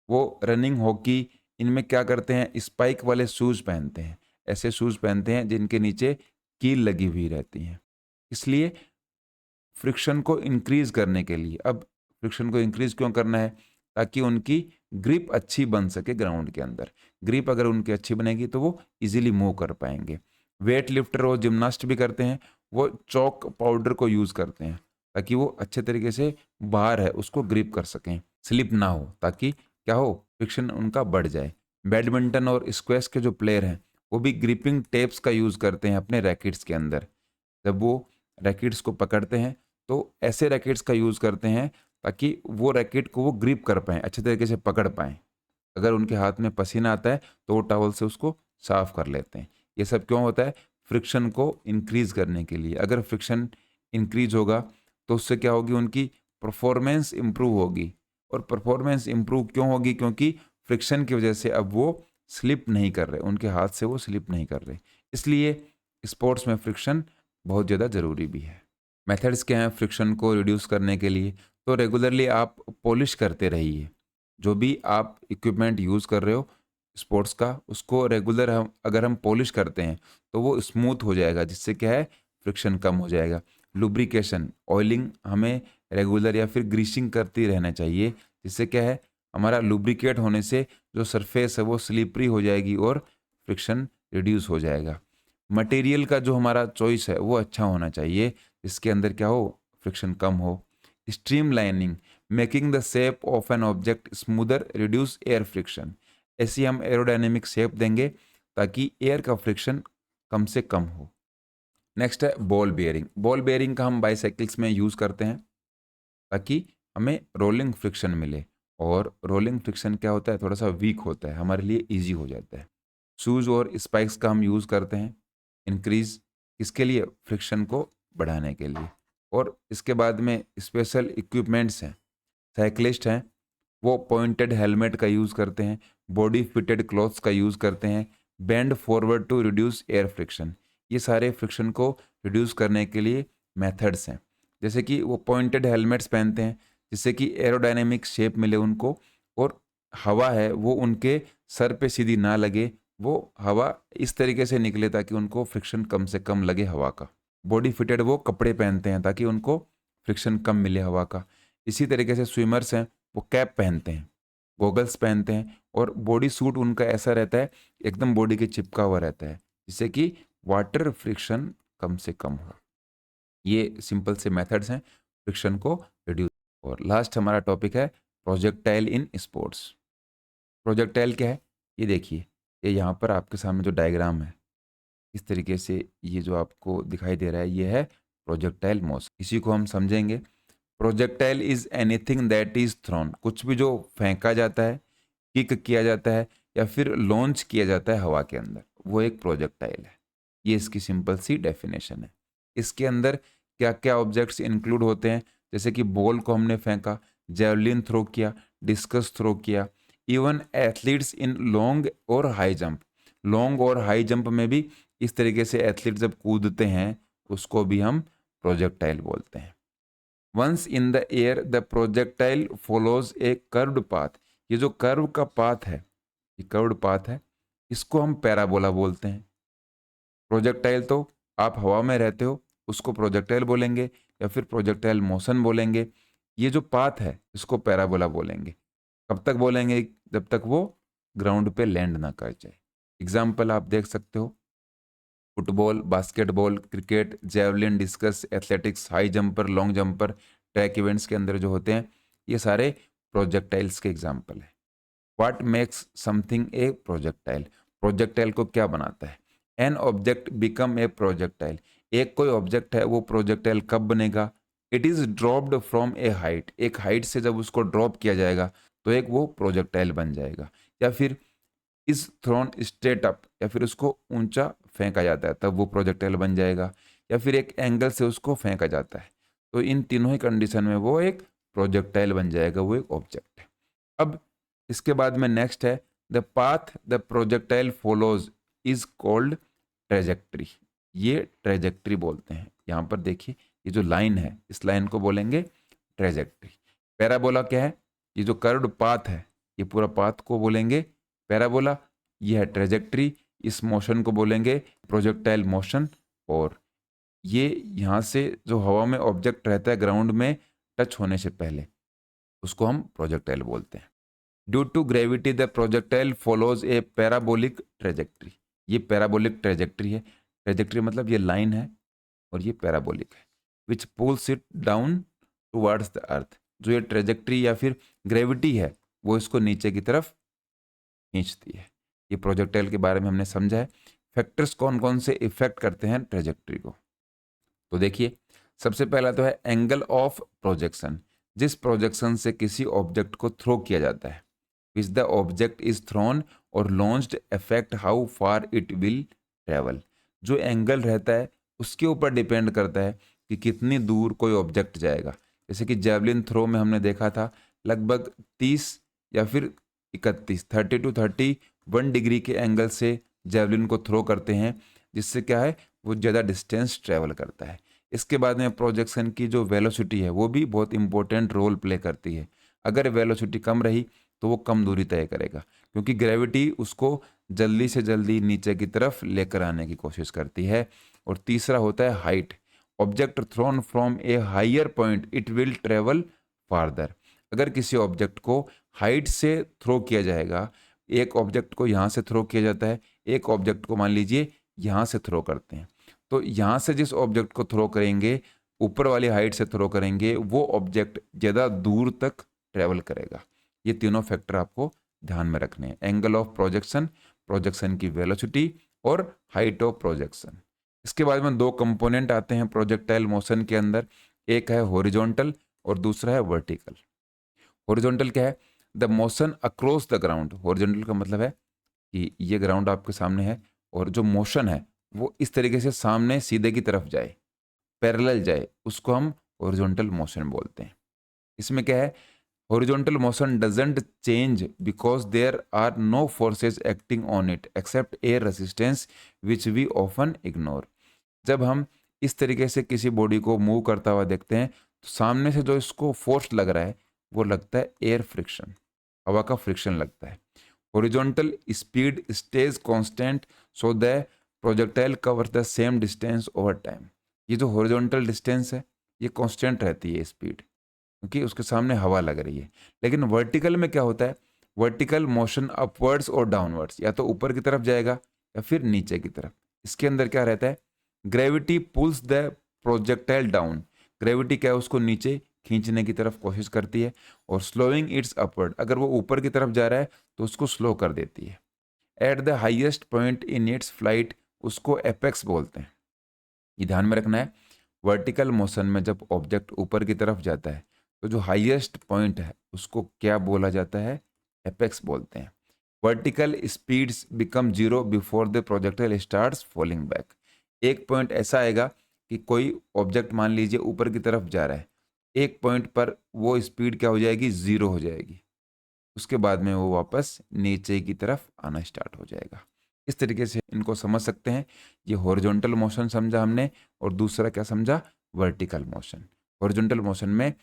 A: वो रनिंग, हॉकी, इनमें क्या करते हैं, स्पाइक वाले शूज़ पहनते हैं। ऐसे शूज़ पहनते हैं जिनके नीचे कील लगी हुई रहती हैं। इसलिए फ्रिक्शन को इंक्रीज करने के लिए, अब फ्रिक्शन को इंक्रीज क्यों करना है, ताकि उनकी ग्रिप अच्छी बन सके ग्राउंड के अंदर। ग्रिप अगर उनकी अच्छी बनेगी तो वो इजीली मूव कर पाएंगे। वेट लिफ्टर और जिम्नास्ट भी करते हैं, वो चौक पाउडर को यूज़ करते हैं ताकि वो अच्छे तरीके से बाहर है उसको ग्रिप कर सकें, स्लिप ना हो, ताकि क्या हो, फ्रिक्शन उनका बढ़ जाए। बैडमिंटन और स्क्वैश के जो प्लेयर हैं वो भी ग्रिपिंग टेप्स का यूज़ करते हैं अपने रैकेट्स के अंदर। जब वो रैकेट्स को पकड़ते हैं तो ऐसे रैकेट्स का यूज़ करते हैं ताकि वो रैकेट को वो ग्रिप कर पाएँ, अच्छे तरीके से पकड़ पाएँ। अगर उनके हाथ में पसीना आता है तो वो टॉवल से उसको साफ कर लेते हैं। ये सब क्यों होता है, फ्रिक्शन को इंक्रीज करने के लिए। अगर फ्रिक्शन इंक्रीज होगा तो उससे क्या होगी, उनकी परफॉर्मेंस इंप्रूव होगी। और परफॉर्मेंस इंप्रूव क्यों होगी, क्योंकि फ्रिक्शन की वजह से अब वो स्लिप नहीं कर रहे, उनके हाथ से वो स्लिप नहीं कर रहे। इसलिए स्पोर्ट्स में फ्रिक्शन बहुत ज़्यादा ज़रूरी भी है। मेथड्स क्या हैं फ्रिक्शन को रिड्यूस करने के लिए, तो रेगुलरली आप पॉलिश करते रहिए। जो भी आप इक्विपमेंट यूज़ कर रहे हो स्पोर्ट्स का, उसको रेगुलर हम अगर हम पॉलिश करते हैं तो वो स्मूथ हो जाएगा, जिससे क्या है, फ्रिक्शन कम हो जाएगा। लुब्रिकेशन, ऑयलिंग हमें रेगुलर या फिर ग्रीसिंग करती रहना चाहिए, जिससे क्या है, हमारा लुब्रिकेट होने से जो सरफेस है वो स्लिपरी हो जाएगी और फ्रिक्शन रिड्यूस हो जाएगा। मटेरियल का जो हमारा चॉइस है वो अच्छा होना चाहिए, इसके अंदर क्या हो, फ्रिक्शन कम हो। Streamlining, making the shape of an object smoother reduce air friction. ऐसी हम एरोडायनेमिक शेप देंगे ताकि एयर का फ्रिक्शन कम से कम हो। नेक्स्ट है बॉल बेयरिंग। बॉल बेयरिंग का हम बाईसाइकिल्स में यूज़ करते हैं ताकि हमें रोलिंग फ्रिक्शन मिले। और रोलिंग फ्रिक्शन क्या होता है, थोड़ा सा वीक होता है, हमारे लिए ईजी हो जाता है। शूज़ और स्पाइक्स का हम यूज़ करते हैं इंक्रीज, इसके लिए, फ्रिक्शन को बढ़ाने के लिए। और इसके बाद में स्पेशल इक्विपमेंट्स हैं, साइकिलिस्ट हैं वो पॉइंटेड हेलमेट का यूज़ करते हैं, बॉडी फिटेड क्लॉथ्स का यूज़ करते हैं, bend forward to reduce air friction. ये सारे फ्रिक्शन को रिड्यूस करने के लिए मेथड्स हैं। जैसे कि वो पॉइंटेड हेलमेट्स पहनते हैं जिससे कि एरोडायनेमिक शेप मिले उनको, और हवा है वो उनके सर पे सीधी ना लगे, वो हवा इस तरीके से निकले ताकि उनको फ्रिक्शन कम से कम लगे हवा का। बॉडी फिटेड वो कपड़े पहनते हैं ताकि उनको फ्रिक्शन कम मिले हवा का। इसी तरीके से स्विमर्स हैं वो कैप पहनते हैं, गॉगल्स पहनते हैं, और बॉडी सूट उनका ऐसा रहता है, एकदम बॉडी के चिपका हुआ रहता है, जिससे कि वाटर फ्रिक्शन कम से कम हो। ये सिंपल से मेथड्स हैं फ्रिक्शन को रिड्यूस। और लास्ट हमारा टॉपिक है प्रोजेक्टाइल इन स्पोर्ट्स। प्रोजेक्टाइल क्या है, ये देखिए, ये यहाँ पर आपके सामने जो डायग्राम है, इस तरीके से ये जो आपको दिखाई दे रहा है, ये है प्रोजेक्टाइल मोशन। इसी को हम समझेंगे। Projectile is anything that is throne, कुछ भी जो फेंका जाता है, किक किया जाता है, या फिर लॉन्च किया जाता है हवा के अंदर, वो एक प्रोजेक्टाइल है। ये इसकी सिंपल सी डेफिनेशन है। इसके अंदर क्या क्या ऑब्जेक्ट्स इंक्लूड होते हैं, जैसे कि बॉल को हमने फेंका, जेवलिन थ्रो किया, डिस्कस थ्रो किया, इवन एथलीट्स इन लॉन्ग और हाई जंप। लॉन्ग और हाई जंप में भी इस तरीके से एथलीट जब कूदते हैं उसको भी हम प्रोजेक्टाइल बोलते हैं। Once in the air the projectile follows a curved path. ये जो कर्व का पाथ है, ये कर्व्ड पाथ है, इसको हम पैराबोला बोलते हैं। प्रोजेक्टाइल तो आप हवा में रहते हो उसको प्रोजेक्टाइल बोलेंगे, या फिर प्रोजेक्टाइल मोशन बोलेंगे। ये जो पाथ है इसको पैराबोला बोलेंगे। कब तक बोलेंगे, जब तक वो ग्राउंड पे लैंड ना कर जाए। एग्जाम्पल आप देख सकते हो, football, basketball, cricket, javelin, discuss, athletics, high jumper, long jumper, track events के अंदर जो होते हैं, ये सारे प्रोजेक्टाइल्स के एग्जाम्पल है। What makes something A projectile, projectile को क्या बनाता है। An object become a projectile, एक कोई ऑब्जेक्ट है वो प्रोजेक्टाइल कब बनेगा, it is dropped from A height, एक हाइट से जब उसको ड्रॉप किया जाएगा तो एक वो प्रोजेक्टाइल बन जाएगा। या फिर इज थ्रोन स्ट्रेट अप, या फिर उसको ऊंचा फेंका जाता है तब वो प्रोजेक्टाइल बन जाएगा, या फिर एक एंगल से उसको फेंका जाता है। तो इन तीनों ही कंडीशन में वो एक प्रोजेक्टाइल बन जाएगा, वो एक ऑब्जेक्ट है। अब इसके बाद में नेक्स्ट है the path the projectile follows is called trajectory. ये ट्रेजेक्ट्री बोलते हैं। यहाँ पर देखिए ये जो लाइन है इस लाइन को बोलेंगे ट्रेजेक्ट्री। पैराबोला क्या है? ये जो कर्व्ड पाथ है ये पूरा पाथ को बोलेंगे पैराबोला। ये है ट्रेजेक्ट्री, इस मोशन को बोलेंगे प्रोजेक्टाइल मोशन। और ये यहाँ से जो हवा में ऑब्जेक्ट रहता है ग्राउंड में टच होने से पहले, उसको हम प्रोजेक्टाइल बोलते हैं। Due to gravity the projectile follows a parabolic trajectory. ये पैराबोलिक ट्रेजेक्ट्री है। ट्रेजेक्ट्री मतलब ये लाइन है और ये पैराबोलिक है, which pulls it down towards the earth. जो ये ट्रेजेक्ट्री या फिर ग्रेविटी है वो इसको नीचे की तरफ खींचती है। ये प्रोजेक्टाइल के बारे में हमने समझा है। फैक्टर्स कौन कौन से इफेक्ट करते हैं ट्रेजेक्ट्री को, तो देखिए सबसे पहला तो है एंगल ऑफ प्रोजेक्शन। जिस प्रोजेक्शन से किसी ऑब्जेक्ट को थ्रो किया जाता है, which the object is thrown और launched affect how far it will travel. जो एंगल रहता है उसके ऊपर डिपेंड करता है कि कितनी दूर कोई ऑब्जेक्ट जाएगा। जैसे कि जेवलिन थ्रो में हमने देखा था लगभग 30 या फिर 30 to 31 डिग्री के एंगल से जेवलिन को थ्रो करते हैं, जिससे क्या है वो ज़्यादा डिस्टेंस ट्रेवल करता है। इसके बाद में प्रोजेक्शन की जो वेलोसिटी है वो भी बहुत इंपॉर्टेंट रोल प्ले करती है। अगर वेलोसिटी कम रही तो वो कम दूरी तय करेगा, क्योंकि ग्रेविटी उसको जल्दी से जल्दी नीचे की तरफ लेकर आने की कोशिश करती है। और तीसरा होता है height. Object thrown from a higher point it will travel farther. अगर किसी ऑब्जेक्ट को हाइट से थ्रो किया जाएगा, एक ऑब्जेक्ट को यहाँ से थ्रो किया जाता है, एक ऑब्जेक्ट को मान लीजिए यहाँ से थ्रो करते हैं, तो यहाँ से जिस ऑब्जेक्ट को थ्रो करेंगे ऊपर वाली हाइट से थ्रो करेंगे वो ऑब्जेक्ट ज़्यादा दूर तक ट्रेवल करेगा। ये तीनों फैक्टर आपको ध्यान में रखने हैं, एंगल ऑफ प्रोजेक्शन, प्रोजेक्शन की वेलोसिटी और हाइट ऑफ प्रोजेक्शन। इसके बाद में दो कंपोनेंट आते हैं प्रोजेक्टाइल मोशन के अंदर, एक है हॉरिजॉन्टल और दूसरा है वर्टिकल। हॉरिजॉन्टल क्या है? The motion across the ground. Horizontal का मतलब है कि ये ग्राउंड आपके सामने है और जो मोशन है वो इस तरीके से सामने सीधे की तरफ जाए, पैरेलल जाए, उसको हम हॉरिजॉन्टल मोशन बोलते हैं। इसमें क्या है? Horizontal motion doesn't change because there are no forces acting on it except air resistance which we often ignore. जब हम इस तरीके से किसी बॉडी को मूव करता हुआ देखते हैं तो सामने से जो इसको फोर्स लग रहा है वो लगता है एयर फ्रिक्शन, हवा का फ्रिक्शन लगता है। Horizontal speed stage constant so the projectile cover the same distance over time. ये जो हॉरिजॉन्टल डिस्टेंस है ये कांस्टेंट रहती है स्पीड, क्योंकि उसके सामने हवा लग रही है। लेकिन वर्टिकल में क्या होता है? वर्टिकल मोशन अपवर्ड्स और डाउनवर्ड्स, या तो ऊपर की तरफ जाएगा या फिर नीचे की तरफ। इसके अंदर क्या रहता है? Gravity pulls the projectile down. Gravity क्या है? उसको नीचे खींचने की तरफ कोशिश करती है। और स्लोइंग इट्स अपवर्ड, अगर वो ऊपर की तरफ जा रहा है तो उसको स्लो कर देती है। At the highest point in its flight, उसको एपेक्स बोलते हैं। ये ध्यान में रखना है, वर्टिकल मोशन में जब ऑब्जेक्ट ऊपर की तरफ जाता है तो जो हाईएस्ट पॉइंट है उसको क्या बोला जाता है? एपेक्स बोलते हैं। Vertical speeds become zero before the projectile starts falling back. एक पॉइंट ऐसा आएगा कि कोई ऑब्जेक्ट मान लीजिए ऊपर की तरफ जा रहा है, एक पॉइंट पर वो स्पीड क्या हो जाएगी? जीरो हो जाएगी। उसके बाद में वो वापस नीचे की तरफ आना स्टार्ट हो जाएगा। इस तरीके से इनको समझ सकते हैं। ये हॉरिजॉन्टल मोशन समझा हमने, और दूसरा क्या समझा? Vertical motion. हॉरिजॉन्टल मोशन में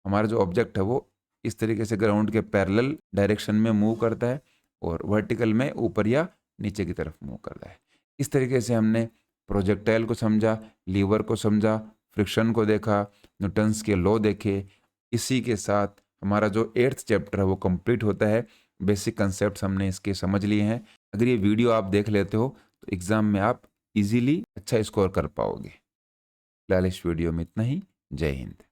A: हमारा जो ऑब्जेक्ट है वो इस तरीके से ग्राउंड के पैरेलल डायरेक्शन में मूव करता है, और वर्टिकल में ऊपर या नीचे की तरफ मूव करता है। इस तरीके से हमने प्रोजेक्टाइल को समझा, लीवर को समझा, फ्रिक्शन को देखा, न्यूटन्स के लॉ देखे। इसी के साथ हमारा जो 8th चैप्टर है वो कंप्लीट होता है। बेसिक कंसेप्ट हमने इसके समझ लिए हैं। अगर ये वीडियो आप देख लेते हो तो एग्ज़ाम में आप इजीली अच्छा स्कोर कर पाओगे। फिलहाल इस वीडियो में इतना ही। जय हिंद।